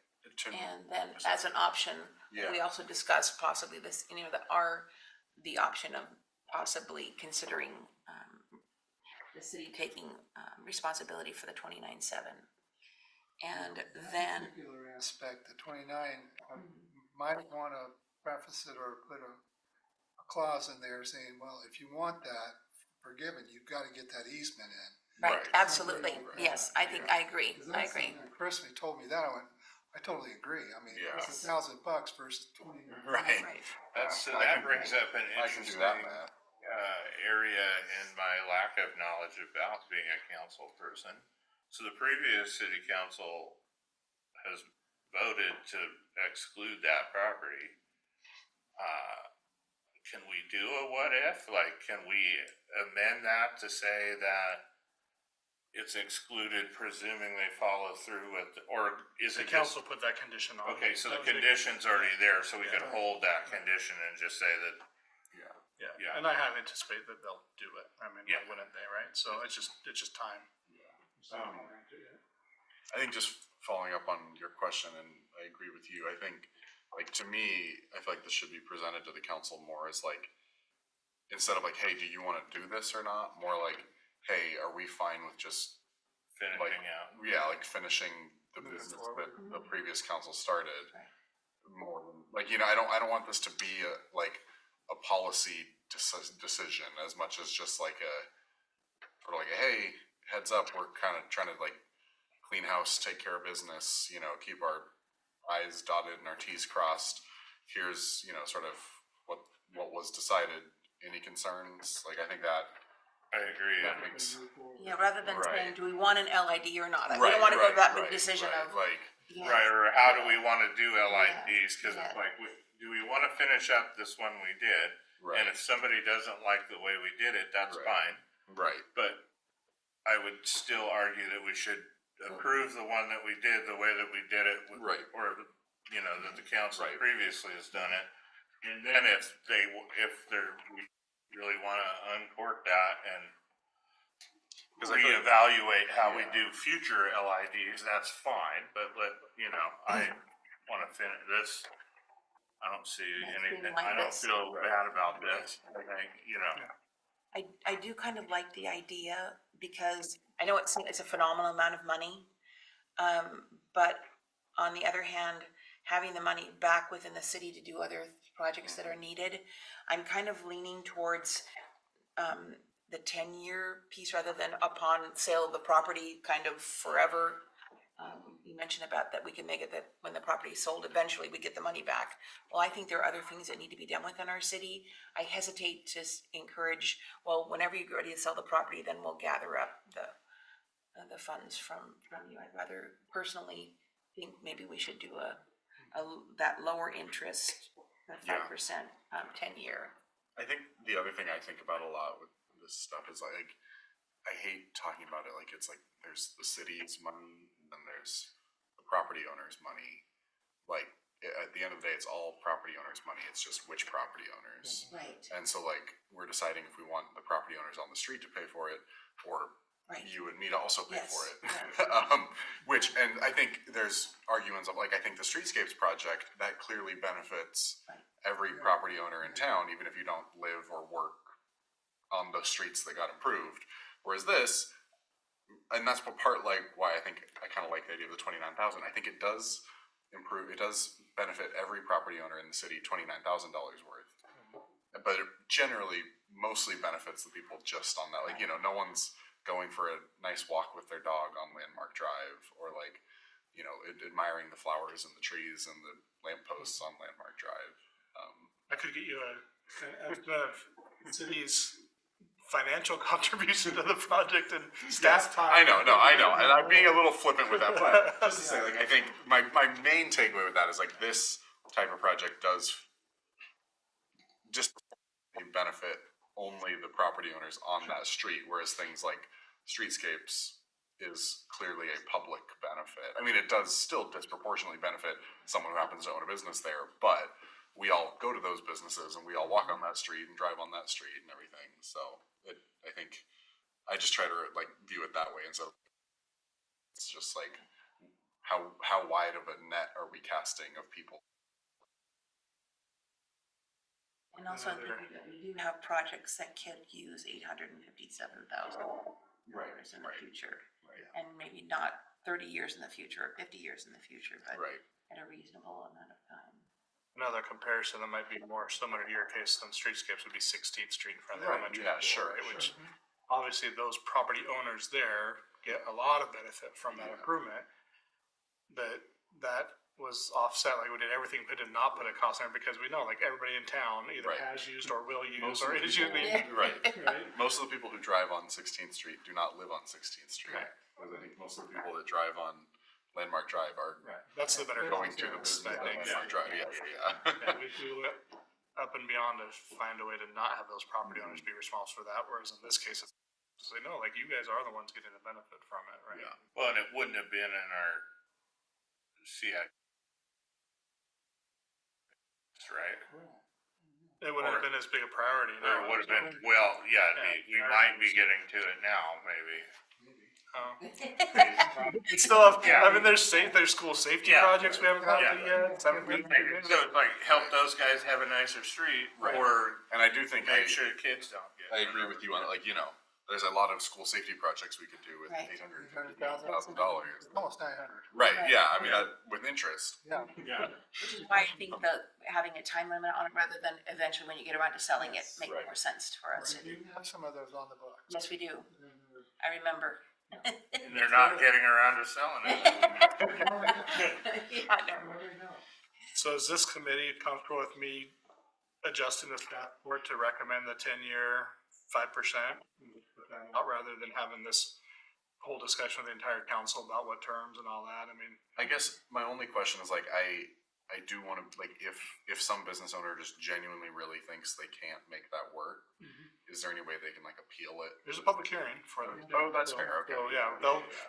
And then as an option, we Yeah. also discussed possibly this, the option of possibly considering, the city taking, responsibility for the 29/7. And then, Particular aspect, the 29, I might want to preface it or put a clause in there saying, well, if you want that forgiven, you've got to get that easement in. right, Right. absolutely, Right. yes, I agree, 'Cause I that's agree. something that Chris told me that, I went, I totally agree. I mean, Yeah. it's $1,000 versus 20. Right. Right. that brings up an I can do that, interesting man. area in my lack of knowledge about being a council person. So the previous city council has voted to exclude that property. Can we do a what if? Like, can we amend that to say that it's excluded, presuming they follow through with, or is The it just? council put that condition on. Okay, so the That was condition's already there, so we could hold that condition and just say that, Yeah, Yeah. and I have anticipated that they'll do it. I mean, Yeah. why wouldn't they, right? So it's just time. I think just following up on your question, and I agree with you, I think, like, to me, I feel like this should be presented to the council more as like, instead of like, hey, do you wanna do this or not? More like, hey, are we fine with just, finishing out. yeah, like finishing the Moving business forward. that the previous council started? Right. More than, like, I don't want this to be like a policy decision as much as just like sort of like, hey, heads up, we're kind of trying to like clean house, take care of business, keep our I's dotted and our T's crossed. Here's, sort of what was decided. Any concerns? Like, I think that I agree. makes. Yeah, rather than Right. saying, do we want an LID or not? We Right, don't wanna go to that big right, decision right, of, like, yeah, Right, or how do we wanna do LIDs, cause Yeah. it's like, do we wanna finish up this one we did? right, And if somebody doesn't like the way we did it, that's Right. fine, right, but I would still argue that we should approve the one that we did the way that we did it. Right. Or, that the council Right. previously has done it. And then if we really wanna uncork that and 'Cause I feel like- reevaluate how we Yeah. do future LIDs, that's fine, but I wanna finish this. I don't see Let's anything, streamline I don't this. feel bad about this, I think, I do kind of like the idea because I know it's a phenomenal amount of money. But on the other hand, having the money back within the city to do other projects that are needed, I'm kind of leaning towards, the 10-year piece rather than upon sale of the property kind of forever. You mentioned about that we can make it that when the property is sold, eventually we get the money back. Well, I think there are other things that need to be done within our city. I hesitate to encourage, well, whenever you're ready to sell the property, then we'll gather up the funds from you. I'd rather personally think maybe we should do that lower interest, that 5%, 10-year. I think the other thing I think about a lot with this stuff is like, I hate talking about it like it's like there's the city's money and then there's the property owner's money. Like, at the end of the day, it's all property owners' money. It's just which property owners. Right, And so like, we're deciding if we want the property owners on the street to pay for it, or right. you and me to also pay Yes, for it. yeah. Which, and I think there's arguments of like, I think the streetscapes project, that clearly benefits Right. every property owner in town, even if you don't live or work on the streets that got improved. Whereas this, and that's what part like why I think I kind of like the idea of the 29,000. I think it does improve, it does benefit every property owner in the city $29,000 worth. But it generally mostly benefits the people just on that. Like, you know, no one's going for a nice walk with their dog on Landmark Drive, or like, you know, admiring the flowers and the trees and the lampposts on Landmark Drive. I could get you an estimate of the city's financial contribution to the project and staff time. I know, and I'm being a little flippant with that, but just to say, like, I think my main takeaway with that is like, this type of project does just benefit only the property owners on that street, whereas things like streetscapes is clearly a public benefit. I mean, it does still disproportionately benefit someone who happens to own a business there, but we all go to those businesses and we all walk on that street and drive on that street and everything. So I think I just try to like view it that way, and so it's just like how wide of a net are we casting of people? And also, I'm thinking that we do have projects that could use $857,000 in the future. Right. And maybe not 30 years in the future or 50 years in the future, but Right. at a reasonable amount of time. Another comparison that might be more similar to your case than streetscapes would be 16th Street in front of the Right, elementary yeah, school, sure, right? sure. Which obviously those property owners there get a lot of benefit from that improvement. But that was offset, like we did everything, but did not put a cost on it, because we know like everybody in town either Right. has used or will use Most or of the is people- using. Right. Most of the people who drive on 16th Street do not live on 16th Street. Right. Whereas I think most of the people that drive on Landmark Drive are Right. That's the better going to the business, business I on think. Landmark Drive. Yeah, we went up and beyond to find a way to not have those property owners be responsible for that, whereas in this case, it's like, no, like you guys are the ones getting the benefit from it, right? Yeah. Well, and it wouldn't have been in our CI, right? It wouldn't have been as big a priority. Or now. it would have been, well, yeah, we might be getting to it now, maybe. Oh. It's still, Yeah. I mean, there's school safety Yeah. projects we haven't gotten to Yeah. yet. Some So it's like help those guys have a nicer street, Right. or And I do think make sure the kids don't get. I agree with you on, like, you know, there's a lot of school safety projects we could do with Right. $850,000. Almost 900. Right, Right. yeah, I mean, with interest. Yeah. Yeah. Which is why I think that having a time limit on it rather than eventually when you get around to selling it, make Right. more sense for us. We do have some of those on the books. Yes, we do. I remember. And they're not getting around to selling it. Yeah, no. So is this committee comfortable with me adjusting the staff report to recommend the 10-year 5%? Rather than having this whole discussion with the entire council about what terms and all that, I mean. I guess my only question is like, I do want to, like, if some business owner just genuinely really thinks they can't make that work, is there any way they can like appeal it? There's a public hearing for them. Oh, that's fair, okay. So, yeah,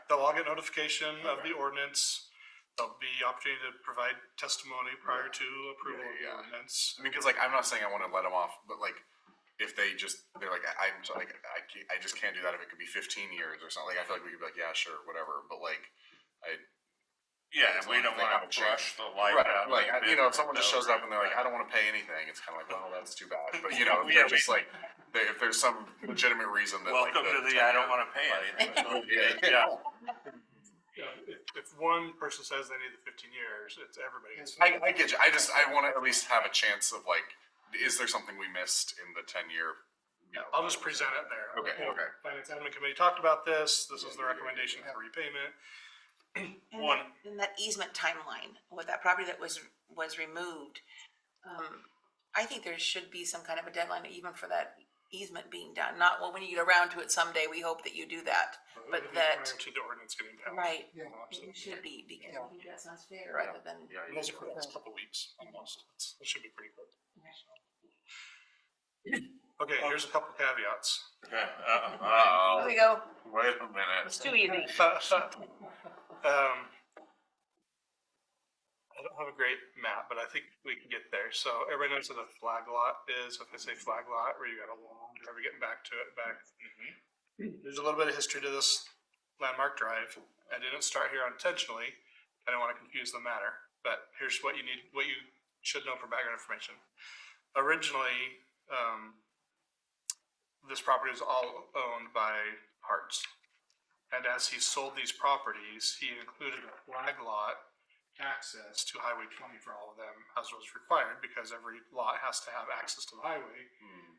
they'll all get notification of the ordinance. There'll be opportunity to provide testimony prior to approval of the Yeah. ordinance. I mean, because like, I'm not saying I want to let them off, but like, if they're like, I just can't do that if it could be 15 years or something. Like, I feel like we could be like, yeah, sure, whatever. But like, Yeah, and we don't They have wanna a chance. flush the life right, out. like, of you know, if business someone just shows over up and they're like, I don't want to pay anything, it's kind of like, well, that's too bad. But you know, if Yeah, they're just like, if there's some legitimate reason that like. Welcome to the I don't wanna pay anything. Yeah. Yeah, if one person says they need the 15 years, it's everybody gets. I get you. I want to at least have a chance of like, is there something we missed in the 10-year? I'll just present it there. Okay, okay. Finance Admin Committee talked about this. This is the recommendation for repayment. And One- that easement timeline with that property that was removed, I think there should be some kind of a deadline even for that easement being done. Not, well, when you get around to it someday, we hope that you do that, but that, Prior to the ordinance getting passed. right, Yeah. it should be, because I think that sounds fair Right. rather than. Yeah, And those are for the next couple of weeks, almost. It should be pretty quick. Okay, here's a couple caveats. Okay, There we go, Wait a minute. it's too easy. I don't have a great map, but I think we can get there. So everybody knows what a flag lot is. If I say flag lot, where you got a long driveway getting back to it, there's a little bit of history to this landmark drive. I didn't start here unintentionally. I don't want to confuse the matter, but here's what you should know for background information. Originally, this property was all owned by Hartz. And as he sold these properties, he included a flag lot access to Highway 20 for all of them, as was required, because every lot has to have access to the highway.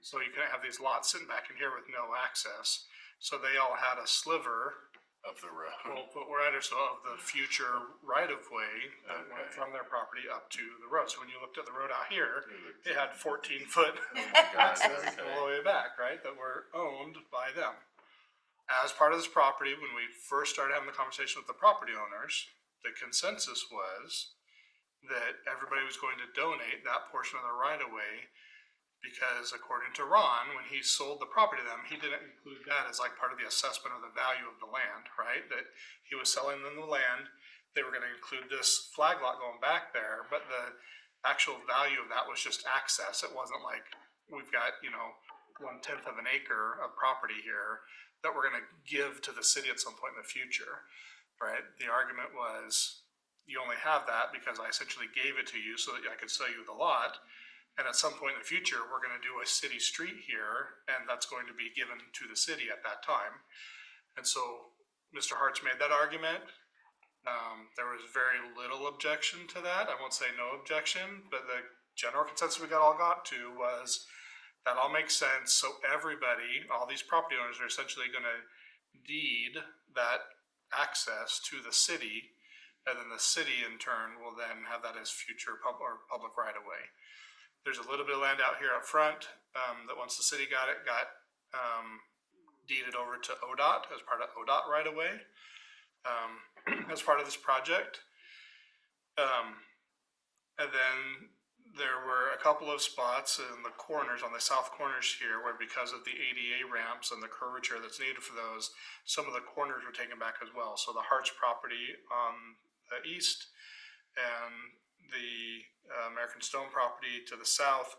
So you couldn't have these lots sitting back in here with no access. So they all had a sliver Of the road. 12-foot right or so of the future right-of-way that went from their property up to the road. So when you looked at the road out here, it had 14-foot access all the way back, right, that were owned by them. As part of this property, when we first started having the conversation with the property owners, the consensus was that everybody was going to donate that portion of the right-of-way, because according to Ron, when he sold the property to them, he didn't include that as like part of the assessment of the value of the land, right? That he was selling them the land, they were gonna include this flag lot going back there, but the actual value of that was just access. It wasn't like, we've got, 1/10 of an acre of property here that we're gonna give to the city at some point in the future, right? The argument was, you only have that because I essentially gave it to you so that I could sell you the lot. And at some point in the future, we're gonna do a city street here, and that's going to be given to the city at that time. And so Mr. Hartz made that argument. There was very little objection to that. I won't say no objection, but the general consensus we all got to was that all makes sense. So everybody, all these property owners are essentially gonna deed that access to the city, and then the city in turn will then have that as future public right of way. There's a little bit of land out here up front that once the city got it, got deeded over to ODOT as part of ODOT right away as part of this project. And then there were a couple of spots in the corners, on the south corners here, where because of the ADA ramps and the curvature that's needed for those, some of the corners were taken back as well. So the Hartz property on the east and the American Stone property to the south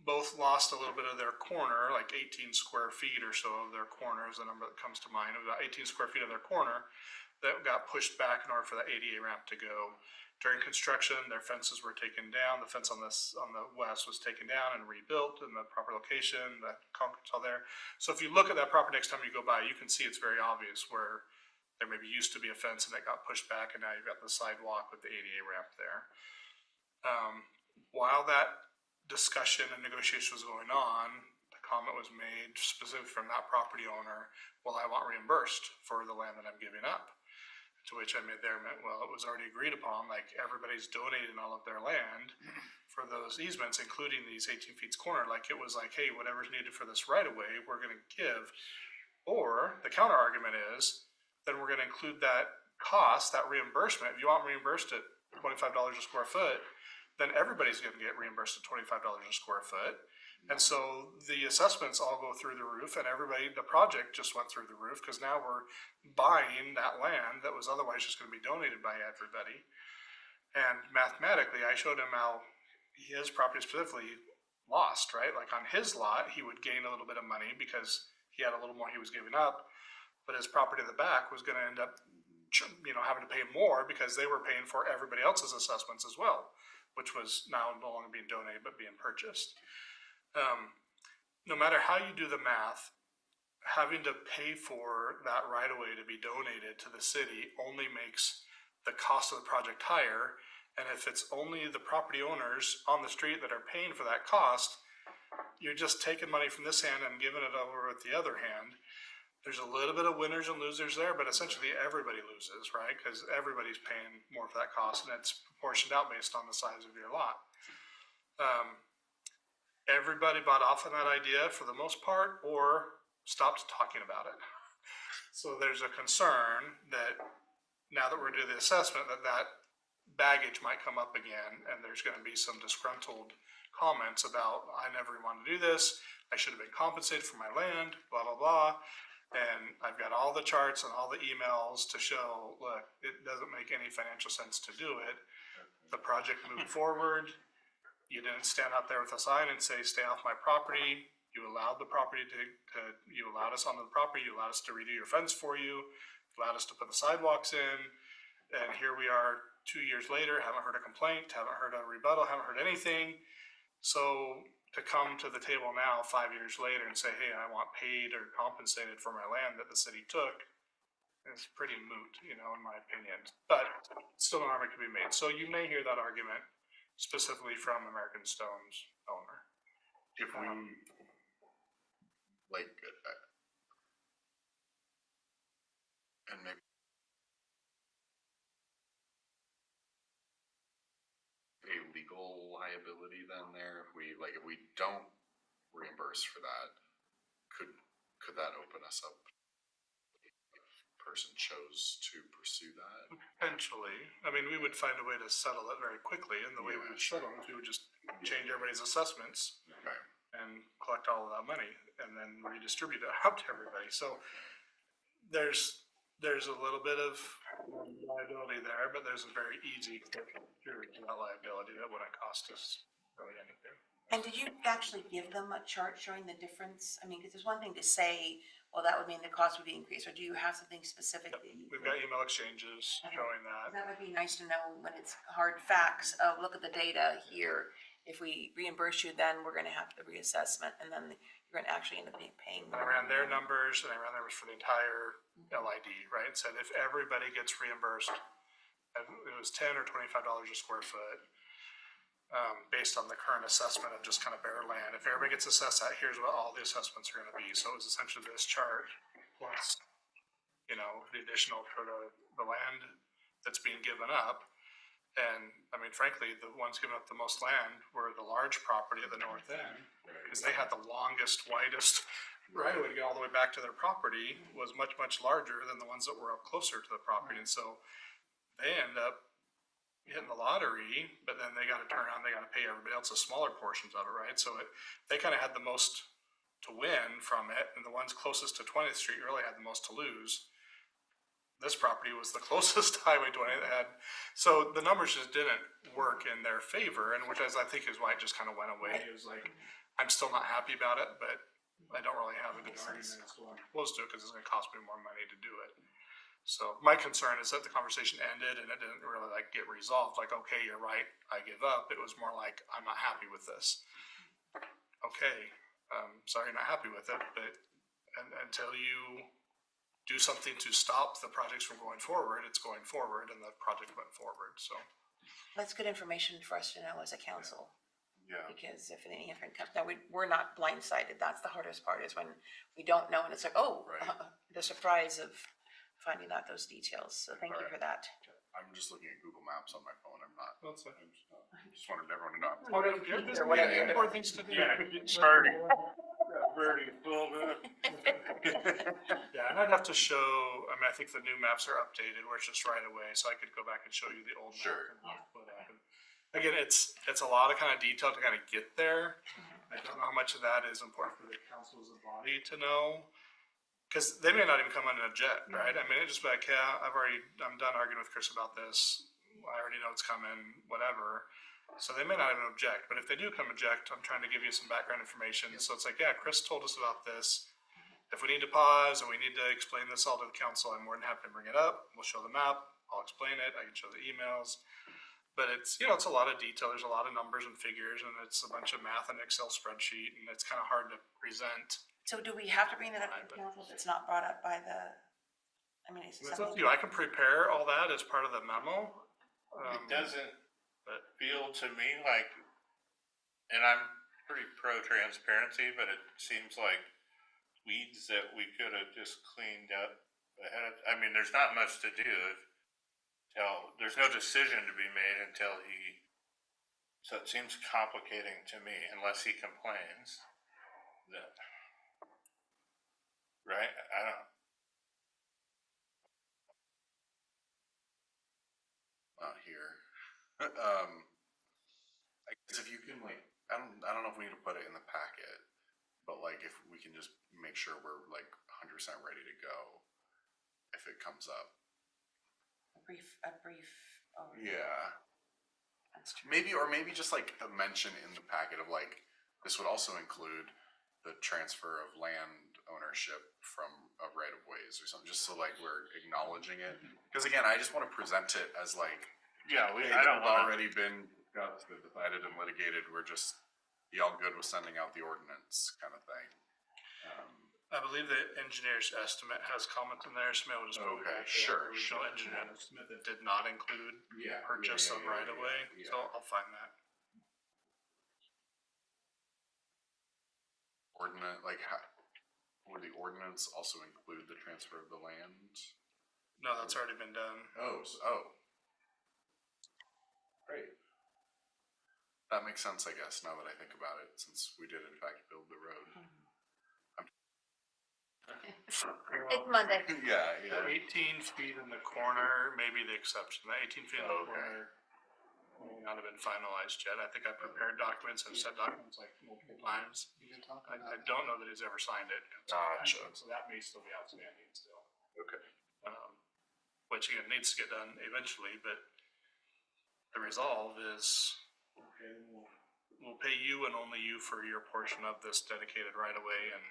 both lost a little bit of their corner, like 18 square feet or so of their corner is the number that comes to mind. About 18 square feet of their corner that got pushed back in order for the ADA ramp to go. During construction, their fences were taken down. The fence on the west was taken down and rebuilt in the proper location. The concrete's all there. So if you look at that property next time you go by, you can see it's very obvious where there maybe used to be a fence and it got pushed back, and now you've got the sidewalk with the ADA ramp there. While that discussion and negotiation was going on, the comment was made specifically from that property owner, well, I want reimbursed for the land that I'm giving up. To which I made there, well, it was already agreed upon, like everybody's donating all of their land for those easements, including these 18 feet corner. Like it was like, hey, whatever's needed for this right of way, we're gonna give. Or the counter argument is, then we're gonna include that cost, that reimbursement. If you want reimbursed at $25 a square foot, then everybody's gonna get reimbursed at $25 a square foot. And so the assessments all go through the roof, and the project just went through the roof, because now we're buying that land that was otherwise just gonna be donated by everybody. And mathematically, I showed him how his property specifically lost, right? Like on his lot, he would gain a little bit of money because he had a little more he was giving up, but his property in the back was gonna end up, having to pay more because they were paying for everybody else's assessments as well, which was now no longer being donated, but being purchased. No matter how you do the math, having to pay for that right of way to be donated to the city only makes the cost of the project higher. And if it's only the property owners on the street that are paying for that cost, you're just taking money from this hand and giving it over with the other hand. There's a little bit of winners and losers there, but essentially everybody loses, right? Because everybody's paying more for that cost, and it's proportioned out based on the size of your lot. Everybody bought off on that idea for the most part, or stopped talking about it. So there's a concern that now that we're doing the assessment, that baggage might come up again, and there's gonna be some disgruntled comments about, I never wanted to do this, I should have been compensated for my land, blah, blah, blah. And I've got all the charts and all the emails to show, look, it doesn't make any financial sense to do it. the project moved forward. You didn't stand out there with a sign and say, stay off my property. You allowed the property you allowed us onto the property, you allowed us to redo your fence for you, allowed us to put the sidewalks in, and here we are 2 years later, haven't heard a complaint, haven't heard a rebuttal, haven't heard anything. So to come to the table now, 5 years later, and say, hey, I want paid or compensated for my land that the city took, is pretty moot, you know, in my opinion. But still an argument can be made. So you may hear that argument specifically from American Stone's owner. If we, like, and maybe a legal liability then there, if we, like, if we don't reimburse for that, could that open us up? If a person chose to pursue that? Potentially. I mean, we would find a way to settle it very quickly, and the way we would settle it, we would just change everybody's assessments Okay. and collect all of that money and then redistribute it out to everybody. So there's a little bit of liability there, but there's a very easy cure to that liability that wouldn't cost us really anything. And did you actually give them a chart showing the difference? I mean, because there's one thing to say, well, that would mean the cost would be increased, or do you have something specific that you? We've got email exchanges showing that. That would be nice to know when it's hard facts, oh, look at the data here. If we reimburse you, then we're gonna have the reassessment, and then you're gonna actually end up paying I more. ran their numbers, and I ran numbers for the entire LID, right? Said if everybody gets reimbursed, and it was $10 or $25 a square foot, based on the current assessment of just kind of bare land. If everybody gets assessed that, here's what all the assessments are gonna be. So it was essentially this chart plus, you know, the additional for the land that's being given up. And I mean, frankly, the ones giving up the most land were the large property at the north end, because they had the longest, widest right away to get all the way back to their property, was much, much larger than the ones that were up closer to the property. And so they end up hitting the lottery, but then they got to turn around, they got to pay everybody else the smaller portions of it, right? So they kind of had the most to win from it, and the ones closest to 20th Street really had the most to lose. This property was the closest Highway 20 that had, so the numbers just didn't work in their favor, and which I think is why it just kind of went away. It was like, I'm still not happy about it, but I don't really have a good argument as to why I'm opposed to it, because it's going to cost me more money to do it. So my concern is that the conversation ended and it didn't really like get resolved. Like, okay, you're right, I give up. It was more like, I'm not happy with this. Okay, sorry, you're not happy with it, but until you do something to stop the projects from going forward, it's going forward, and the project went forward. So That's good information for us to know as a council. Yeah. Because if anything comes, now we're not blindsided. That's the hardest part, is when we don't know and it's like, oh, Right. the surprise of finding out those details. So thank you Right. for that. I'm just looking at Google Maps on my phone. I'm not. that's it. I just wanted everyone to know. You're busy. Or whatever. You got more things to do. Yeah, starting. Birdie, a little bit. Yeah, and I'd have to show, I mean, I think the new maps are updated where it's just right away, so I could go back and show you the old map. Sure. And how to put it. And again, it's a lot of kind of detail to kind of get there. I don't know how much of that is important for the council as a body to know. Cause they may not even come in and object, right? I mean, it just be like, yeah, I'm done arguing with Chris about this. I already know it's coming, whatever. So they may not even object, but if they do come object, I'm trying to give you some background information. So it's like, yeah, Chris told us about this. If we need to pause and we need to explain this all to the council, I'm more than happy to bring it up. We'll show the map. I'll explain it. I can show the emails. But it's, you know, it's a lot of detail. There's a lot of numbers and figures, and it's a bunch of math and Excel spreadsheet, and it's kind of hard to present. So do we have to bring that up to the council if it's not brought up by the, I mean, is it It's up to something? you. I can prepare all that as part of the memo. It doesn't but- feel to me like, and I'm pretty pro-transparency, but it seems like weeds that we could have just cleaned up ahead of, I mean, there's not much to do. There's no decision to be made until so it seems complicating to me unless he complains. Right? I don't. Not here. I guess if you can like, I don't know if we need to put it in the packet, but like if we can just make sure we're like 100% ready to go if it comes up. A brief overview. Yeah. That's true. Maybe, or maybe just like a mention in the packet of like, this would also include the transfer of land ownership from a right of ways or something, just so like we're acknowledging it. Because again, I just want to present it as like, Yeah, hey, I this don't has wanna, already been discussed, and decided and litigated, we're just, y'all good with sending out the ordinance kind of thing. I believe the engineer's estimate has comment in there, so maybe we'll just put Okay, back sure, the original sure. engineer estimate that did not include Yeah. purchase of right of way, yeah. so I'll find that. Ordinance, like, how, would the ordinance also include the transfer of the land? No, that's already been done. Oh. Great. That makes sense, I guess, now that I think about it, since we did in fact build the road. It's Monday. Yeah, The 18 feet in the corner may be the exception. The 18 feet in the Okay. corner may not have been finalized yet. I think I prepared documents and sent documents like multiple times. You can talk I about don't know that he's ever signed it. Gotcha. So that may still be outstanding still. Okay. Which again needs to get done eventually, but the resolve is, okay, we'll pay you and only you for your portion of this dedicated right of way, and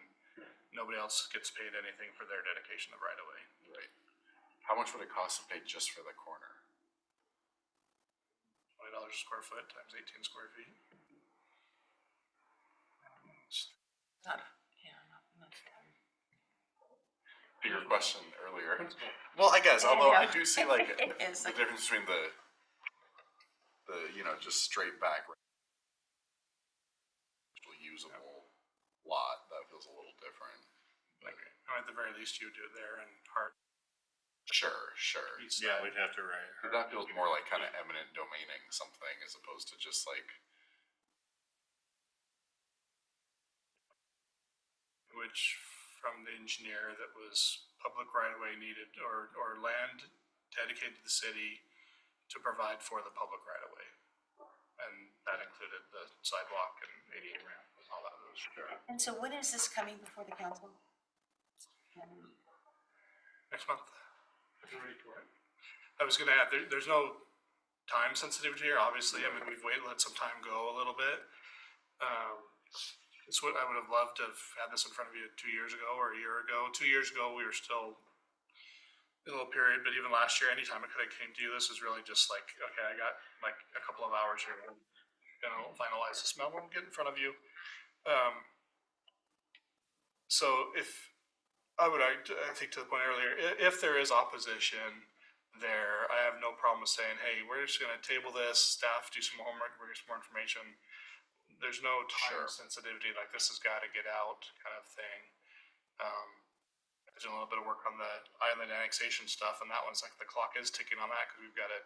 nobody else gets paid anything for their dedication of right of way. Right. How much would it cost to pay just for the corner? $20 a square foot times 18 square feet. Not, yeah, not fair. To your question earlier. Well, I guess, although I do see like It is. the difference between the just straight back usable lot, that feels a little different. But At the very least, you do it there and hard. sure. yeah, we'd have to write. But that feels more like kind of eminent domaining something as opposed to just like, Which from the engineer that was public right of way needed or land dedicated to the city to provide for the public right of way. And that included the sidewalk and ADA ramp and all that. And so when is this coming before the council? Next month. If you're ready for it. I was gonna add, there's no time sensitivity here, obviously. I mean, we've waited, let some time go a little bit. It's what I would have loved to have had this in front of you 2 years ago or a year ago. 2 years ago, we were still in a little period, but even last year, anytime it could have came to you, this is really just like, okay, I got like a couple of hours here. And I'll finalize this memo and get in front of you. So if, I would argue, I think to the point earlier, if there is opposition there, I have no problem with saying, hey, we're just gonna table this, staff do some homework, bring us more information. There's no time Sure. sensitivity, like this has gotta get out kind of thing. I did a little bit of work on the island annexation stuff, and that one's like, the clock is ticking on that, cause we've got a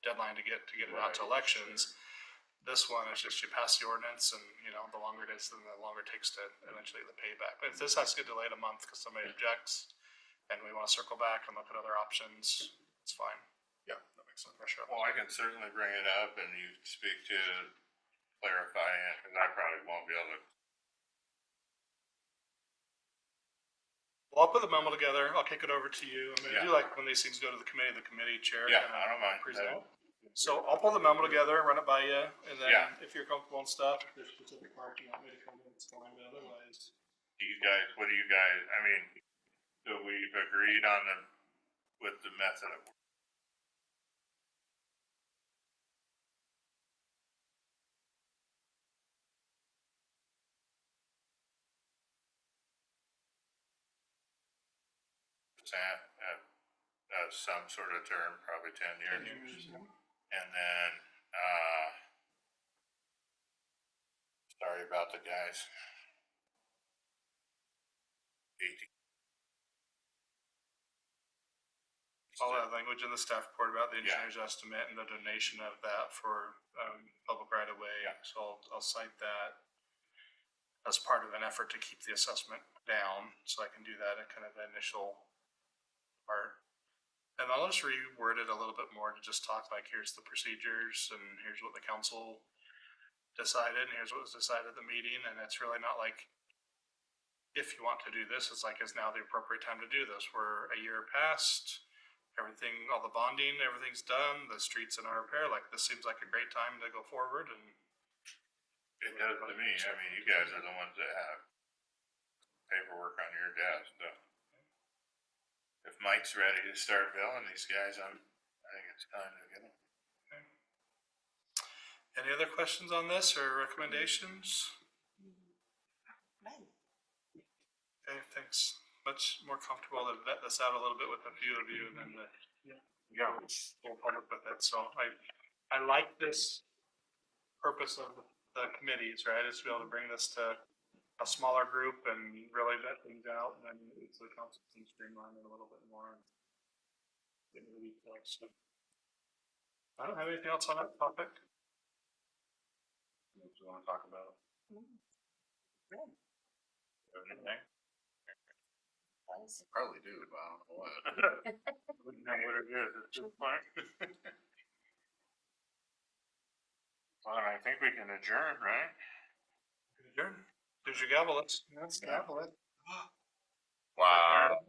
deadline to get it out to Right, elections. This one is just you pass the ordinance and, the longer it is, then the longer it takes to eventually get the payback. But if this has to get delayed a month because somebody objects and we want to circle back and look at other options, it's fine. yeah, that makes sense. Pressure up. Well, I can certainly bring it up and you speak to clarify it, because I probably won't be able to. Well, I'll put the memo together. I'll kick it over to you. I mean, I do like when these things go to the committee chair. Yeah, kinda I don't mind. present. So I'll pull the memo together, run it by you, and then Yeah. if you're comfortable and stuff, if there's specific part you want me to come in, it's fine, but otherwise. What do you guys, I mean, so we've agreed on with the method of. Some sort of term, probably 10 years. And then, sorry about the guys. 18. All that language in the staff report about the Yeah. engineer's estimate and the donation of that for, public right of way. Yeah. So I'll cite that as part of an effort to keep the assessment down, so I can do that at kind of the initial part. And I'll just reword it a little bit more to just talk like, here's the procedures and here's what the council decided and here's what was decided at the meeting. And it's really not like, if you want to do this, it's like, is now the appropriate time to do this? We're a year past, everything, all the bonding, everything's done, the streets in our repair, like, this seems like a great time to go forward and. It does to me. I mean, you guys are the ones that have paperwork on your desk, so. If Mike's ready to start billing these guys, I think it's time to get them. Any other questions on this or recommendations? Right. Okay, thanks. Much more comfortable to vet this out a little bit with a few of you than the, full public with it. So I like this purpose of the committees, right? Is to be able to bring this to a smaller group and really vet things out, and then it's the council can streamline it a little bit more and get into the details. So I don't have anything else on that topic. What do you want to talk about? Anything? Probably do, but I don't know what. Wouldn't know what it is at this point. Well, I think we can adjourn, right? Adjourn. Here's your gavel. Let's. That's gavel it. Wow.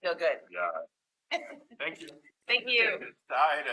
Feel good. Yeah. Thank you. Thank you. Died.